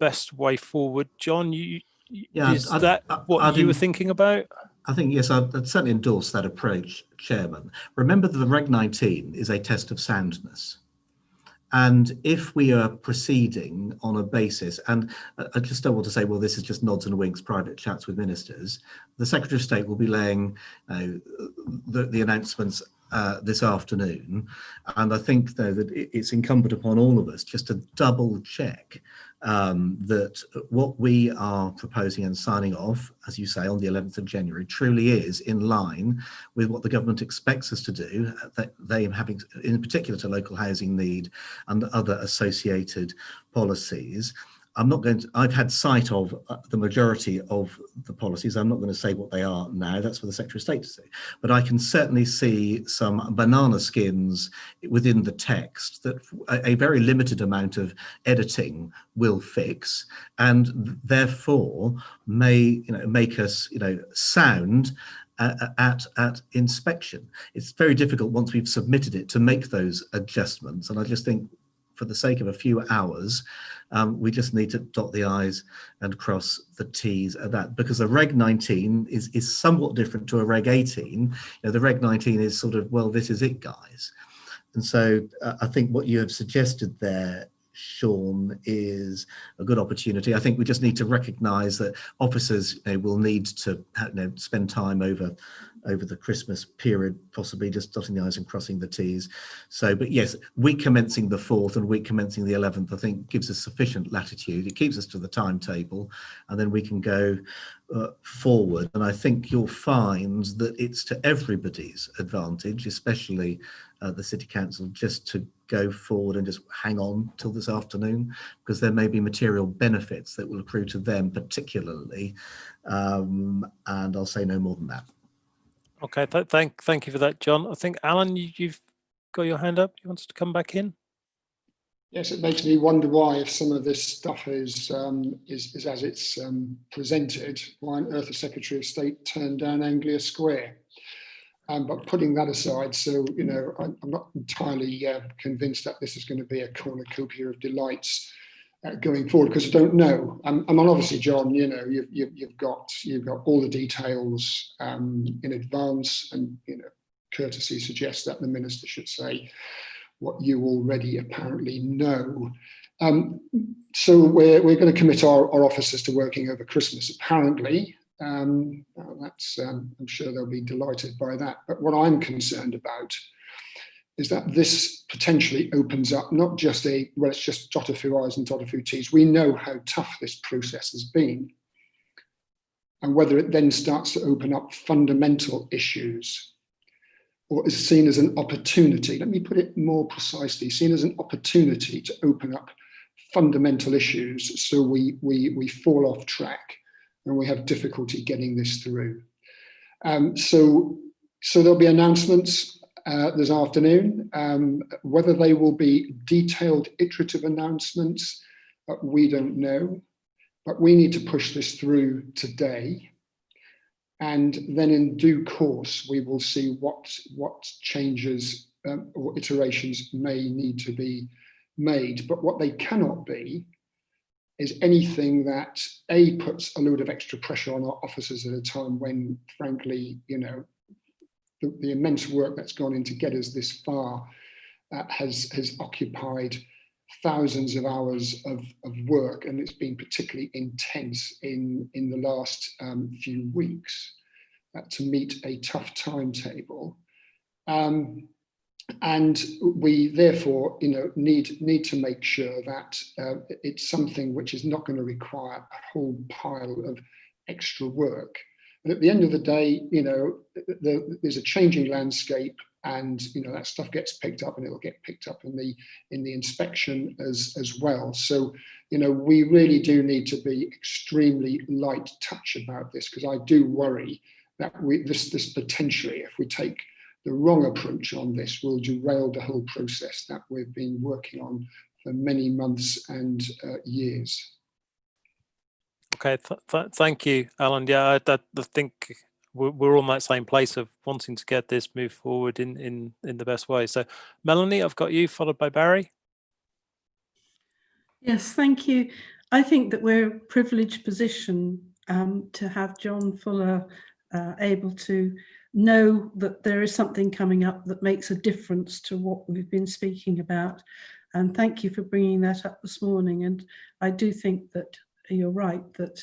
best way forward. John, is that what you were thinking about? I think, yes, I'd certainly endorse that approach, Chairman. Remember that the Reg 19 is a test of soundness. And if we are proceeding on a basis, and I just don't want to say, well, this is just nods and winks, private chats with ministers, the Secretary of State will be laying the announcements this afternoon. And I think, though, that it's incumbent upon all of us just to double check that what we are proposing and signing off, as you say, on the 11th of January, truly is in line with what the government expects us to do, that they having, in particular, to local housing need and other associated policies. I'm not going to, I've had sight of the majority of the policies. I'm not going to say what they are now, that's for the Secretary of State to say. But I can certainly see some banana skins within the text that a very limited amount of editing will fix, and therefore may make us sound at inspection. It's very difficult once we've submitted it to make those adjustments, and I just think for the sake of a few hours, we just need to dot the I's and cross the T's at that, because a Reg 19 is somewhat different to a Reg 18. The Reg 19 is sort of, well, this is it, guys. And so I think what you have suggested there, Sean, is a good opportunity. I think we just need to recognise that officers will need to spend time over the Christmas period, possibly just dotting the I's and crossing the T's. So, but yes, week commencing the 4th and week commencing the 11th, I think gives us sufficient latitude. It keeps us to the timetable, and then we can go forward. And I think you'll find that it's to everybody's advantage, especially the City Council, just to go forward and just hang on till this afternoon, because there may be material benefits that will accrue to them particularly. And I'll say no more than that. Okay, thank you for that, John. I think, Alan, you've got your hand up. You wanted to come back in? Yes, it makes me wonder why, if some of this stuff is as it's presented, why on earth the Secretary of State turned down Anglia Square. But putting that aside, so I'm not entirely convinced that this is going to be a cornucopia of delights going forward, because I don't know. Obviously, John, you've got all the details in advance, and courtesy suggests that the minister should say what you already apparently know. So we're going to commit our officers to working over Christmas, apparently. I'm sure they'll be delighted by that. But what I'm concerned about is that this potentially opens up not just let's just dot a few I's and dot a few T's. We know how tough this process has been, and whether it then starts to open up fundamental issues, or is seen as an opportunity. Let me put it more precisely: seen as an opportunity to open up fundamental issues, so we fall off track and we have difficulty getting this through. So there'll be announcements this afternoon. Whether they will be detailed iterative announcements, we don't know, but we need to push this through today. And then in due course, we will see what changes or iterations may need to be made. But what they cannot be is anything that puts a load of extra pressure on our officers at a time when, frankly, the immense work that's gone in to get us this far has occupied thousands of hours of work, and it's been particularly intense in the last few weeks to meet a tough timetable. And we therefore, need to make sure that it's something which is not going to require a whole pile of extra work. And at the end of the day, there's a changing landscape, and that stuff gets picked up, and it'll get picked up in the inspection as well. So, we really do need to be extremely light touch about this, because I do worry that this potentially, if we take the wrong approach on this, will derail the whole process that we've been working on for many months and years. Okay, thank you, Alan. Yeah, I think we're on that same place of wanting to get this moved forward in the best way. So, Melanie, I've got you, followed by Barry. Yes, thank you. I think that we're a privileged position to have John Fuller able to know that there is something coming up that makes a difference to what we've been speaking about. And thank you for bringing that up this morning. And I do think that you're right, that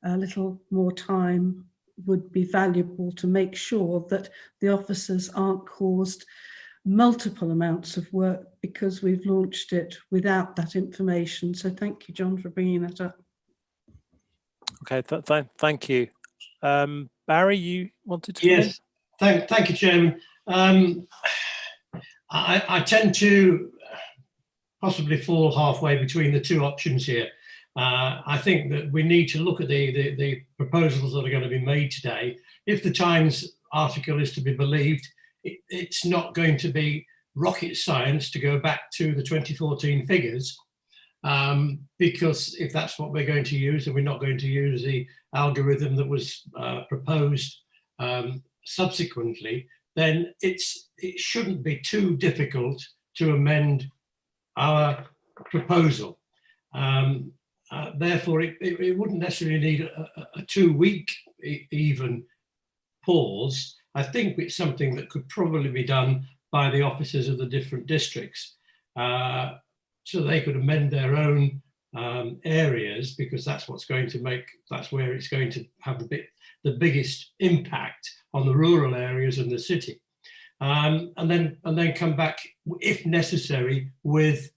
a little more time would be valuable to make sure that the officers aren't caused multiple amounts of work because we've launched it without that information. So thank you, John, for bringing that up. Okay, thank you. Barry, you wanted to? Yes, thank you, Chairman. I tend to possibly fall halfway between the two options here. I think that we need to look at the proposals that are going to be made today. If the Times article is to be believed, it's not going to be rocket science to go back to the 2014 figures, because if that's what we're going to use, and we're not going to use the algorithm that was proposed subsequently, then it shouldn't be too difficult to amend our proposal. Therefore, it wouldn't necessarily need a 2-week even pause. I think it's something that could probably be done by the officers of the different districts, so they could amend their own areas, because that's what's going to make, that's where it's going to have the biggest impact on the rural areas and the city, and then come back if necessary with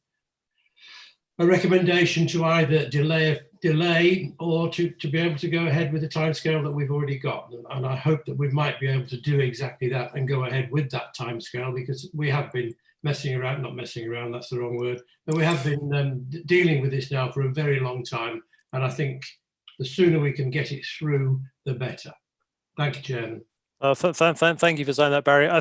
a recommendation to either delay or to be able to go ahead with the timescale that we've already got. And I hope that we might be able to do exactly that and go ahead with that timescale, because we have been messing around, not messing around, that's the wrong word, but we have been dealing with this now for a very long time. And I think the sooner we can get it through, the better. Thank you, Chairman. Thank you for saying that, Barry. I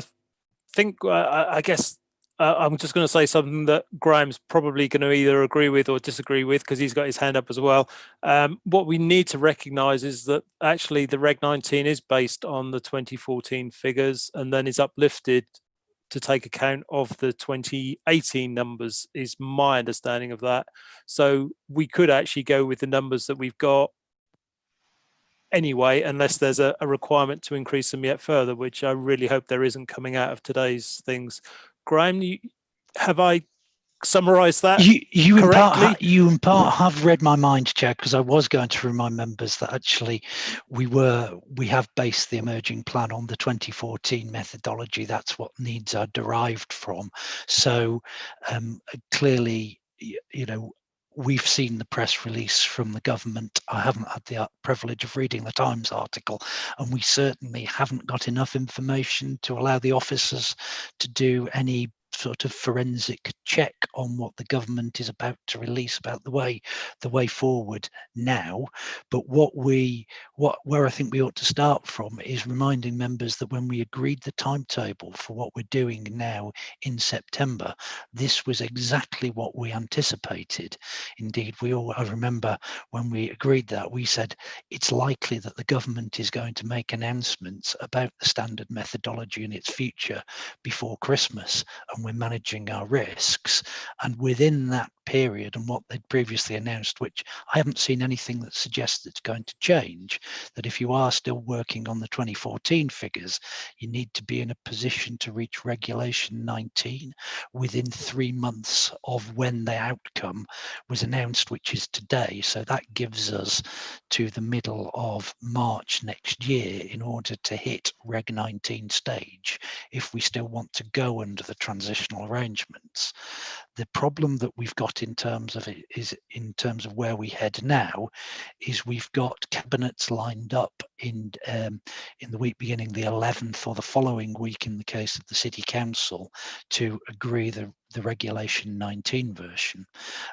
think, I guess, I'm just going to say something that Graham's probably going to either agree with or disagree with, because he's got his hand up as well. What we need to recognise is that actually the Reg 19 is based on the 2014 figures and then is uplifted to take account of the 2018 numbers, is my understanding of that. So we could actually go with the numbers that we've got anyway, unless there's a requirement to increase them yet further, which I really hope there isn't coming out of today's things. Graham, have I summarised that correctly? You in part have read my mind, Chair, because I was going to remind members that actually we have based the emerging plan on the 2014 methodology. That's what needs are derived from. So clearly, you know, we've seen the press release from the government. I haven't had the privilege of reading the Times article, and we certainly haven't got enough information to allow the officers to do any sort of forensic check on what the government is about to release about the way forward now. But where I think we ought to start from is reminding members that when we agreed the timetable for what we're doing now in September, this was exactly what we anticipated. Indeed, I remember when we agreed that, we said it's likely that the government is going to make announcements about the standard methodology and its future before Christmas, and we're managing our risks. And within that period and what they'd previously announced, which I haven't seen anything that suggests it's going to change, that if you are still working on the 2014 figures, you need to be in a position to reach Regulation 19 within 3 months of when the outcome was announced, which is today. So that gives us to the middle of March next year in order to hit Reg 19 stage if we still want to go under the transitional arrangements. The problem that we've got in terms of it is, in terms of where we head now, is we've got cabinets lined up in the week beginning the 11th or the following week in the case of the City Council to agree the Regulation 19 version,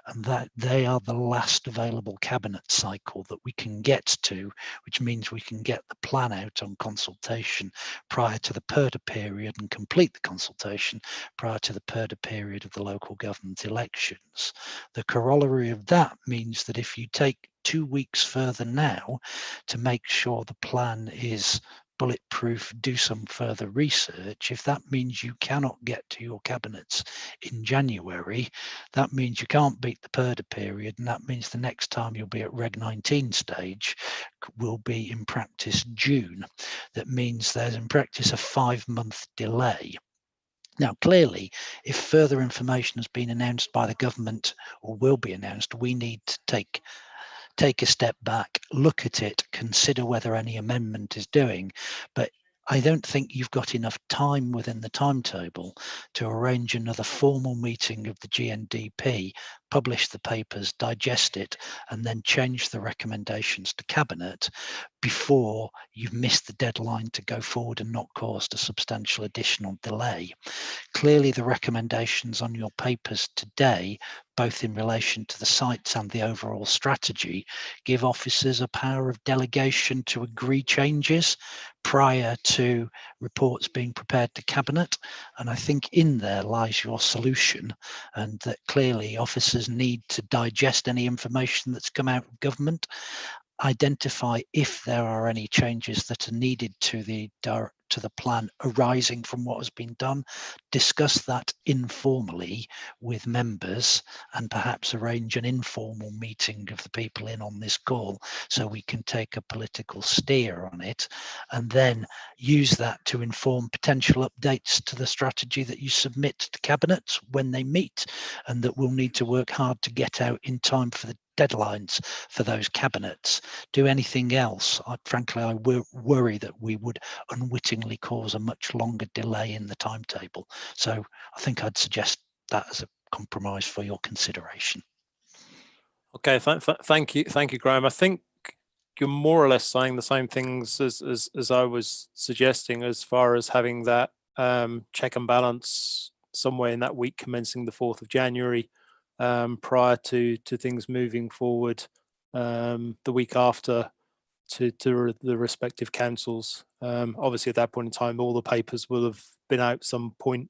and that they are the last available cabinet cycle that we can get to, which means we can get the plan out on consultation prior to the PERDA period and complete the consultation prior to the PERDA period of the local government elections. The corollary of that means that if you take 2 weeks further now to make sure the plan is bulletproof, do some further research, if that means you cannot get to your cabinets in January, that means you can't beat the PERDA period, and that means the next time you'll be at Reg 19 stage will be in practice June. That means there's in practice a 5-month delay. Now, clearly, if further information has been announced by the government or will be announced, we need to take a step back, look at it, consider whether any amendment is doing. But I don't think you've got enough time within the timetable to arrange another formal meeting of the GNDP publish the papers, digest it, and then change the recommendations to Cabinet before you've missed the deadline to go forward and not caused a substantial additional delay. Clearly, the recommendations on your papers today, both in relation to the sites and the overall strategy, give officers a power of delegation to agree changes prior to reports being prepared to Cabinet. And I think in there lies your solution, and that clearly officers need to digest any information that's come out of government, identify if there are any changes that are needed to the plan arising from what has been done, discuss that informally with members, and perhaps arrange an informal meeting of the people in on this call so we can take a political steer on it, and then use that to inform potential updates to the strategy that you submit to Cabinet when they meet, and that we'll need to work hard to get out in time for the deadlines for those cabinets. Do anything else, frankly, I worry that we would unwittingly cause a much longer delay in the timetable. So I think I'd suggest that as a compromise for your consideration. Okay, thank you, Graham. I think you're more or less saying the same things as I was suggesting, as far as having that check and balance somewhere in that week commencing the 4th of January, prior to things moving forward the week after to the respective councils. Obviously, at that point in time, all the papers will have been out some point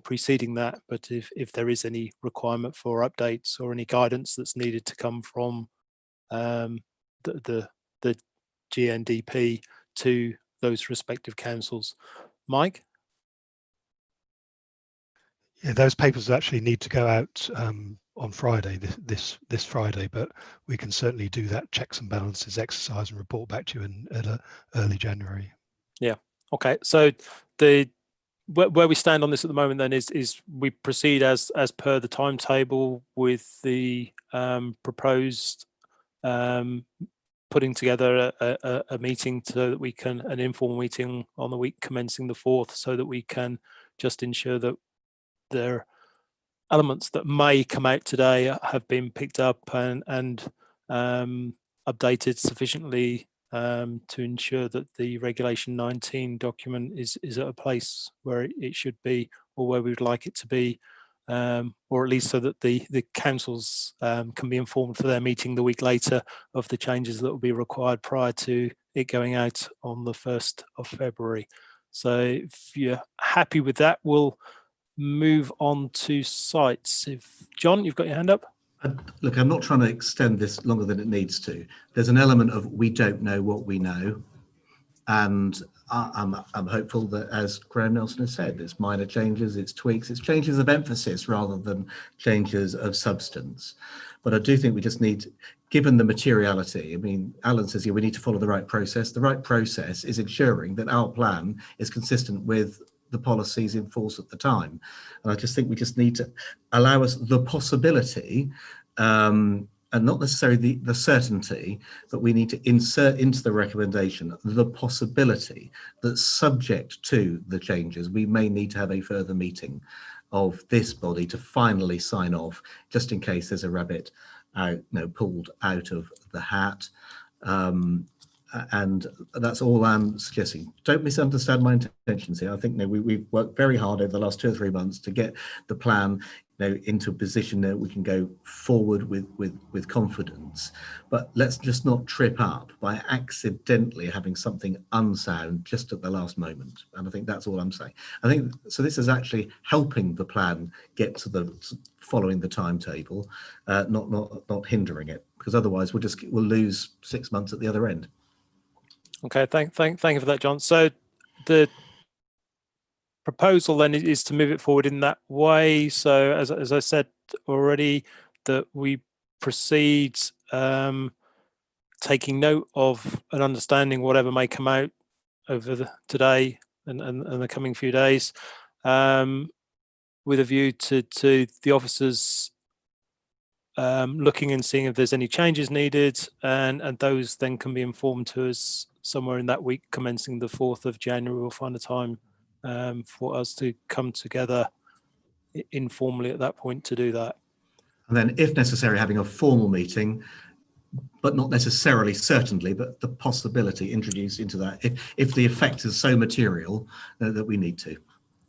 preceding that. But if there is any requirement for updates or any guidance that's needed to come from the GNDP to those respective councils, Mike. Yeah, those papers actually need to go out on Friday, this Friday, but we can certainly do that checks and balances exercise and report back to you in early January. Yeah. Okay. So where we stand on this at the moment then is we proceed as per the timetable with the proposed putting together a meeting so that we can, an informal meeting on the week commencing the 4th, so that we can just ensure that there are elements that may come out today have been picked up and updated sufficiently to ensure that the Regulation 19 document is at a place where it should be, or where we would like it to be, or at least so that the councils can be informed for their meeting the week later of the changes that will be required prior to it going out on the 1st of February. So if you're happy with that, we'll move on to sites. If John, you've got your hand up. Look, I'm not trying to extend this longer than it needs to. There's an element of we don't know what we know, and I'm hopeful that, as Graham Nelson has said, it's minor changes, it's tweaks, it's changes of emphasis rather than changes of substance. But I do think we just need, given the materiality, I mean, Alan says here we need to follow the right process. The right process is ensuring that our plan is consistent with the policies in force at the time. And I just think we just need to allow us the possibility, and not necessarily the certainty, but we need to insert into the recommendation the possibility that, subject to the changes, we may need to have a further meeting of this body to finally sign off, just in case there's a rabbit pulled out of the hat. And that's all I'm suggesting. Don't misunderstand my intentions here. I think we've worked very hard over the last 2 or 3 months to get the plan into a position that we can go forward with confidence. But let's just not trip up by accidentally having something unsound just at the last moment. And I think that's all I'm saying. I think so. This is actually helping the plan get to the following the timetable, not hindering it, because otherwise we'll lose 6 months at the other end. Okay, thank you for that, John. So the proposal then is to move it forward in that way. So as I said already, that we proceed taking note of and understanding whatever may come out over today and the coming few days, with a view to the officers looking and seeing if there's any changes needed, and those then can be informed to us somewhere in that week commencing the 4th of January. We'll find a time for us to come together informally at that point to do that. And then, if necessary, having a formal meeting, but not necessarily certainly, but the possibility introduced into that if the effect is so material that we need to.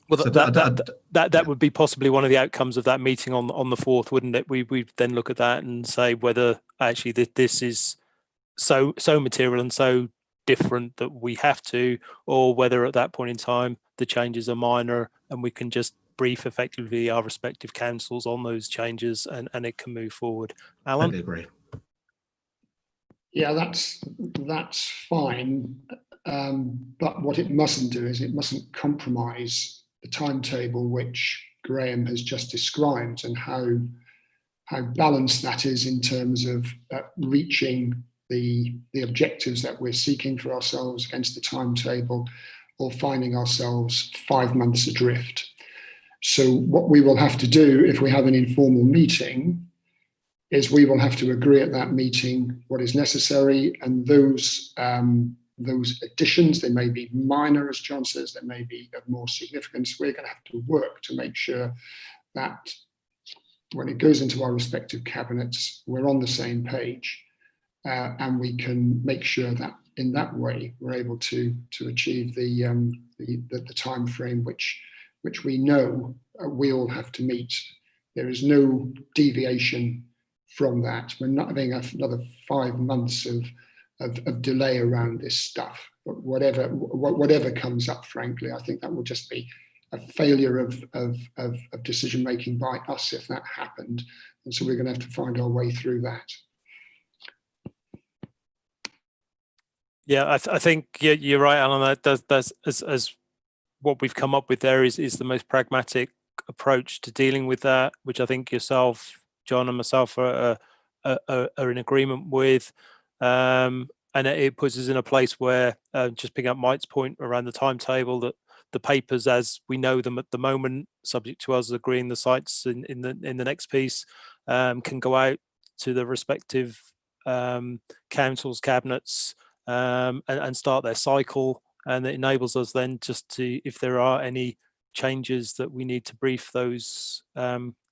Well, So that would be possibly one of the outcomes of that meeting on the 4th, wouldn't it? We'd then look at that and say whether actually this is so material and so different that we have to, or whether at that point in time the changes are minor and we can just brief effectively our respective councils on those changes and it can move forward. Alan? I agree. Yeah, that's fine. But what it mustn't do is it mustn't compromise the timetable which Graham has just described, and how balanced that is in terms of reaching the objectives that we're seeking for ourselves against the timetable, or finding ourselves 5 months adrift. So what we will have to do if we have an informal meeting is we will have to agree at that meeting what is necessary, and those additions, they may be minor, as John says, they may be of more significance. We're going to have to work to make sure that when it goes into our respective cabinets, we're on the same page, and we can make sure that in that way we're able to achieve the time frame which we know we all have to meet. There is no deviation from that. We're not having another 5 months of delay around this stuff. But whatever comes up, frankly, I think that will just be a failure of decision making by us if that happened. And so we're going to have to find our way through that. Yeah, I think you're right, Alan. That's as what we've come up with there is the most pragmatic approach to dealing with that, which I think yourself, John, and myself are in agreement with. And it puts us in a place where, just picking up Mike's point around the timetable, that the papers as we know them at the moment, subject to us agreeing the sites in the next piece, can go out to the respective councils, cabinets, and start their cycle. And it enables us then just to, if there are any changes that we need to brief those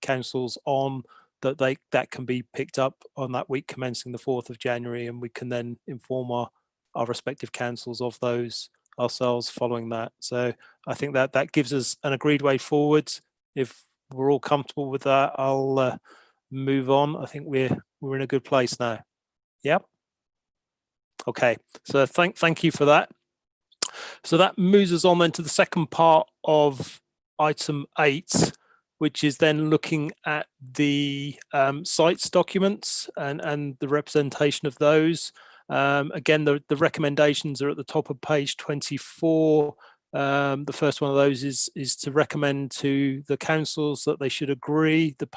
councils on, that can be picked up on that week commencing the 4th of January, and we can then inform our respective councils of those ourselves following that. So I think that gives us an agreed way forward. If we're all comfortable with that, I'll move on. I think we're in a good place now. Yep. Okay, so thank you for that. So that moves us on then to the second part of item 8, which is then looking at the sites documents and the representation of those. Again, the recommendations are at the top of page 24. The first one of those is to recommend to the councils that they should agree to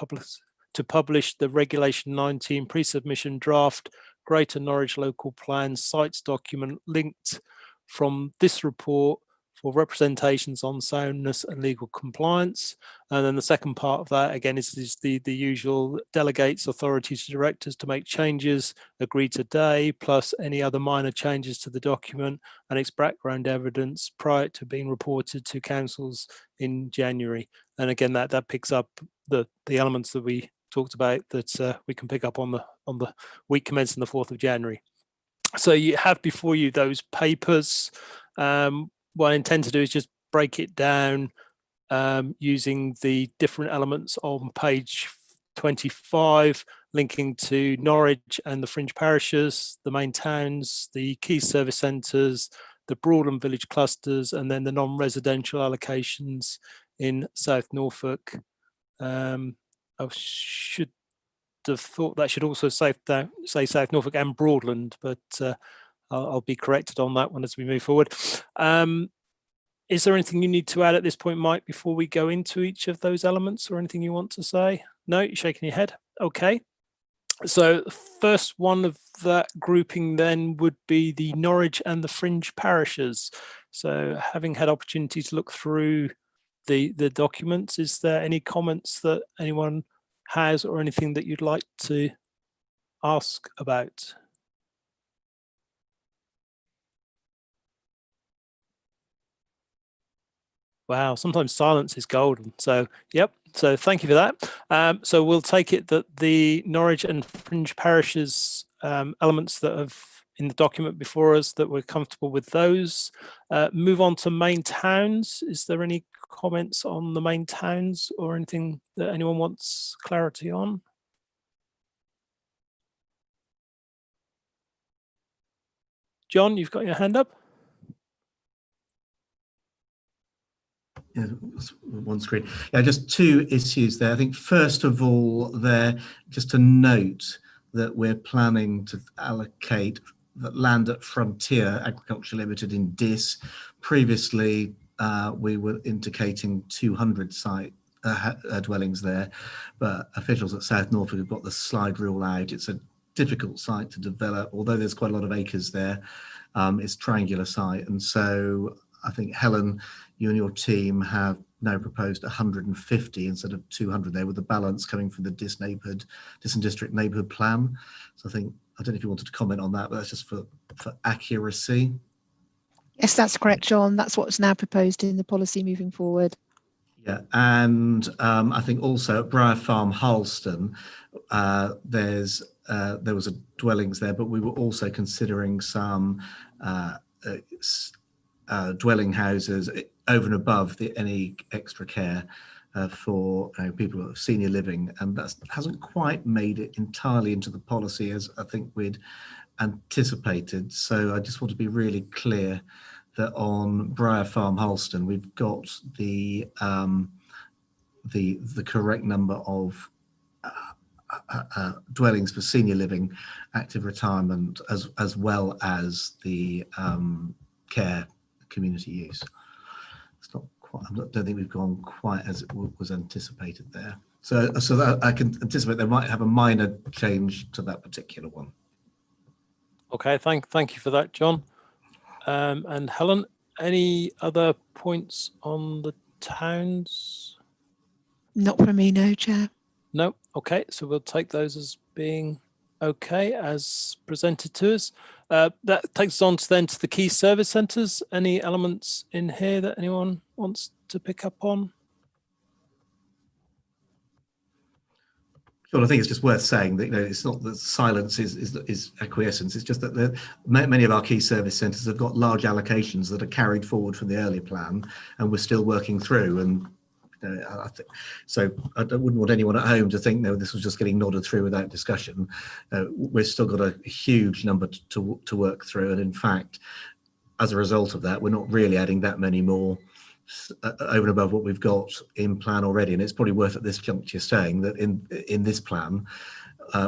publish the Regulation 19 pre-submission draft Greater Norwich Local Plan sites document linked from this report for representations on soundness and legal compliance. And then the second part of that, again, is the usual delegates authority to directors to make changes, agree today, plus any other minor changes to the document and its background evidence prior to being reported to councils in January. And again, that picks up the elements that we talked about that we can pick up on the week commencing the 4th of January. So you have before you those papers. What I intend to do is just break it down using the different elements on page 25, linking to Norwich and the fringe parishes, the main towns, the key service centres, the Broadland village clusters, and then the non-residential allocations in South Norfolk. I should have thought that should also say South Norfolk and Broadland, but I'll be corrected on that one as we move forward. Is there anything you need to add at this point, Mike, before we go into each of those elements, or anything you want to say? No, you're shaking your head. Okay. So the first one of that grouping then would be the Norwich and the fringe parishes. So having had opportunity to look through the documents, is there any comments that anyone has or anything that you'd like to ask about? Wow, sometimes silence is golden. So, yep, So thank you for that. So we'll take it that the Norwich and fringe parishes elements that have in the document before us, that we're comfortable with those. Move on to main towns. Is there any comments on the main towns or anything that anyone wants clarity on? John, you've got your hand up. Yeah, one screen. Yeah, just two issues there. I think first of all, there just to note that we're planning to allocate the land at Frontier Agriculture Limited in Diss. Previously, we were indicating 200 dwellings there, but officials at South Norfolk have got the slide rule out. It's a difficult site to develop, although there's quite a lot of acres there. It's a triangular site, and so I think, Helen, you and your team have now proposed 150 instead of 200 there, with the balance coming from the Diss and District Neighbourhood Plan. So I don't know if you wanted to comment on that, but that's just for accuracy. Yes, that's correct, John. That's what's now proposed in the policy moving forward. Yeah, and I think also at Briar Farm, Harleston, there was a dwellings there, but we were also considering some dwelling houses over and above any extra care for people who are senior living, and that hasn't quite made it entirely into the policy as I think we'd anticipated. So I just want to be really clear that on Briar Farm, Harleston, we've got the correct number of dwellings for senior living, active retirement, as well as the care community use. It's not quite. I don't think we've gone quite as it was anticipated there. So that I can anticipate they might have a minor change to that particular one. Okay, thank you for that, John. And Helen, any other points on the towns? Not from me, no, Chair. No. Okay, so we'll take those as being okay as presented to us. That takes us on to the key service centres. Any elements in here that anyone wants to pick up on? Well, I think it's just worth saying that it's not that silence is acquiescence. It's just that many of our key service centres have got large allocations that are carried forward from the earlier plan, and we're still working through. And I think so. I wouldn't want anyone at home to think this was just getting nodded through without discussion. We've still got a huge number to work through, and in fact, as a result of that, we're not really adding that many more over and above what we've got in plan already. And it's probably worth at this juncture saying that in this plan,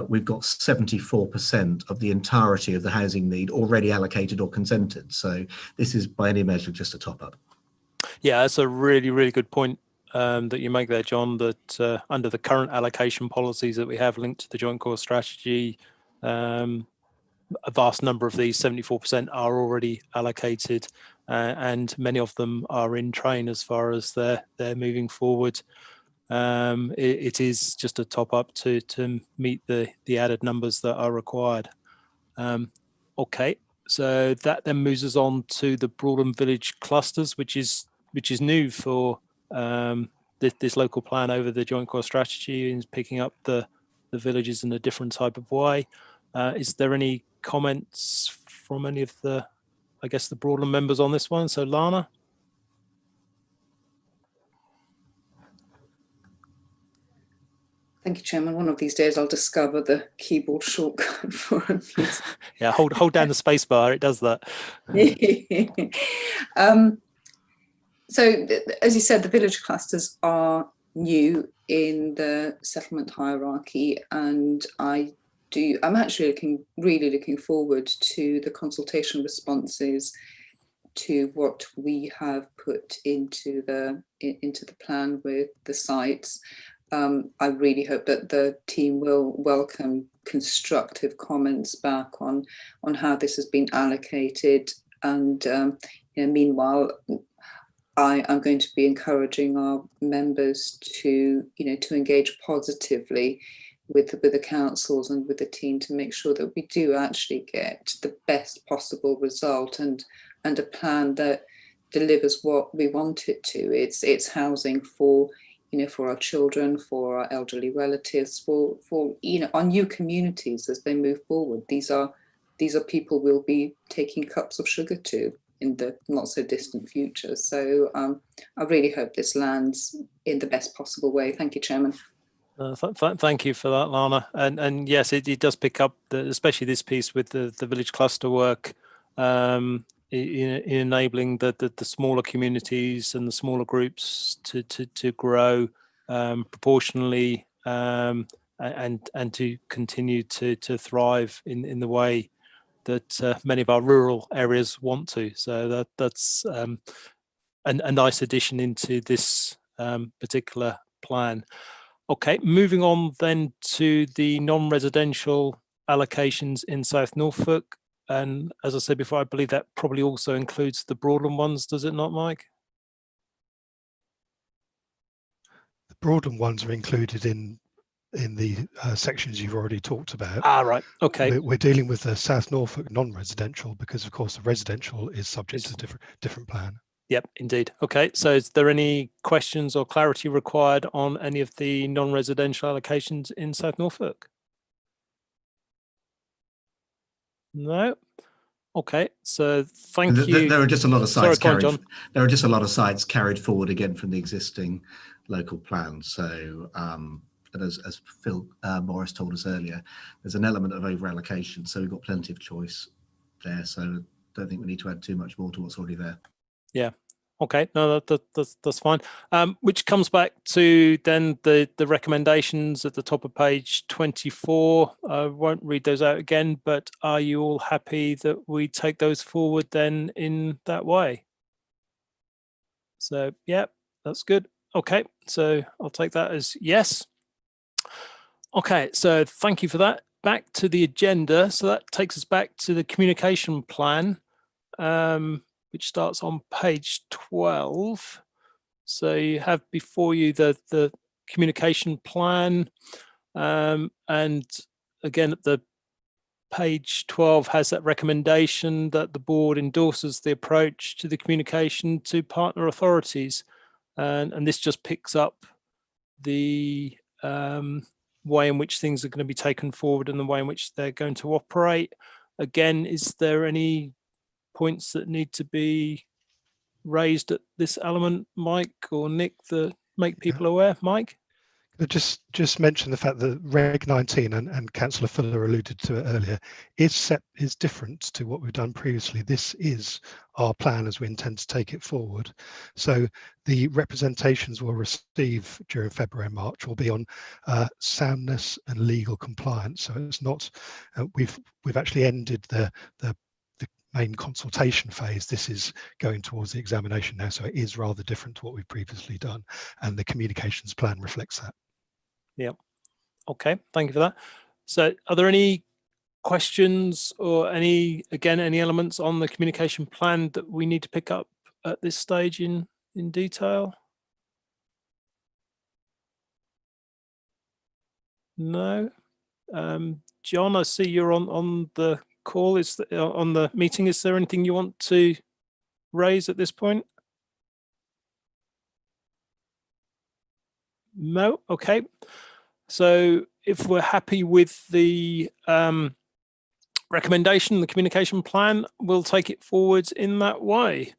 we've got 74% of the entirety of the housing need already allocated or consented. So this is by any measure just a top up. Yeah, that's a really, really good point that you make there, John, that under the current allocation policies that we have linked to the Joint Core Strategy, a vast number of these, 74%, are already allocated, and many of them are in train as far as they're moving forward. It is just a top up to meet the added numbers that are required. Okay, so that then moves us on to the Broadland Village clusters, which is new for this local plan over the Joint Core Strategy, and picking up the villages in a different type of way. Is there any comments from any of the, I guess, the Broadland members on this one? So Lana? Thank you, Chairman. One of these days I'll discover the keyboard shortcut for a meeting. Yeah, hold down the space bar, it does that. So, as you said, the village clusters are new in the settlement hierarchy, and I'm actually really looking forward to the consultation responses to what we have put into the plan with the sites. I really hope that the team will welcome constructive comments back on how this has been allocated, and meanwhile, I am going to be encouraging our members to engage positively with the councils and with the team to make sure that we do actually get the best possible result and a plan that delivers what we want it to. It's housing for for our children, for our elderly relatives, for our new communities as they move forward. These are people we'll be taking cups of sugar to in the not so distant future. So I really hope this lands in the best possible way. Thank you, Chairman. Thank you for that, Lana. And yes, it does pick up, especially this piece with the village cluster work, in enabling the smaller communities and the smaller groups to grow proportionally, and to continue to thrive in the way that many of our rural areas want to. So that's a nice addition into this particular plan. Okay, moving on then to the non-residential allocations in South Norfolk. And as I said before, I believe that probably also includes the Broadland ones, does it not, Mike? The Broadland ones are included in the sections you've already talked about. Ah, right. Okay. We're dealing with the South Norfolk non-residential because, of course, the residential is subject to different plan. Yep, indeed. Okay, so is there any questions or clarity required on any of the non-residential allocations in South Norfolk? No. Okay, so thank you. There are just a lot of sites Sorry, John. There are just a lot of sites carried forward again from the existing local plan. So, and as Phil Morris told us earlier, there's an element of over allocation. So we've got plenty of choice there. So I don't think we need to add too much more to what's already there. Yeah. Okay. No, that's fine. Which comes back to then the recommendations at the top of page 24. I won't read those out again, but are you all happy that we take those forward then in that way? So yeah, that's good. Okay, so I'll take that as yes. Okay, so thank you for that. Back to the agenda. So that takes us back to the communication plan, which starts on page 12. So you have before you the communication plan, and again at the page 12 has that recommendation that the board endorses the approach to the communication to partner authorities, and this just picks up the way in which things are going to be taken forward and the way in which they're going to operate. Again, is there any points that need to be raised at this element, Mike or Nick, that make people aware? Mike? Just mention the fact that Reg 19, and Councillor Fuller alluded to it earlier, is different to what we've done previously. This is our plan as we intend to take it forward. So the representations we'll receive during February and March will be on soundness and legal compliance. So it's not we've actually ended the main consultation phase. This is going towards the examination now, so it is rather different to what we've previously done, and the communications plan reflects that. Yeah. Okay, thank you for that. So are there any questions or any elements on the communication plan that we need to pick up at this stage in detail? No. John, I see you're on the call. Is on the meeting. Is there anything you want to raise at this point? No. Okay. So if we're happy with the recommendation, the communication plan, we'll take it forward in that way.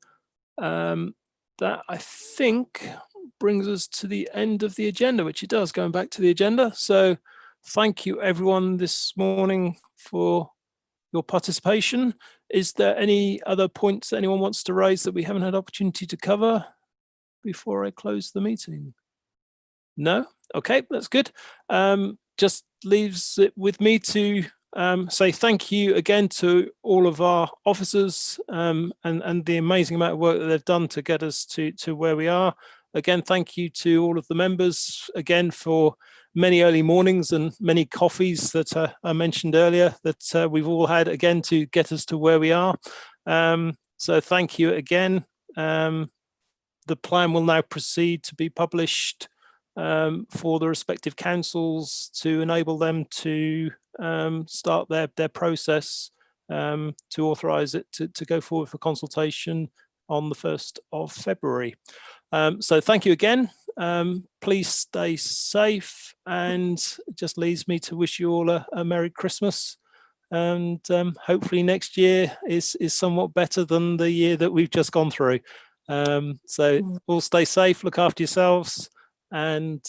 That I think brings us to the end of the agenda, which it does, going back to the agenda. So thank you everyone this morning for your participation. Is there any other points that anyone wants to raise that we haven't had opportunity to cover before I close the meeting? No? Okay, that's good. Just leaves it with me to say thank you again to all of our officers and the amazing amount of work that they've done to get us to where we are. Again, thank you to all of the members again for many early mornings and many coffees that I mentioned earlier that we've all had again to get us to where we are. So thank you again. The plan will now proceed to be published for the respective councils to enable them to start their process to authorise it to go forward for consultation on the 1st of February. So thank you again. please stay safe, and it just leaves me to wish you all a Merry Christmas. And hopefully next year is somewhat better than the year that we've just gone through. So all stay safe, look after yourselves, and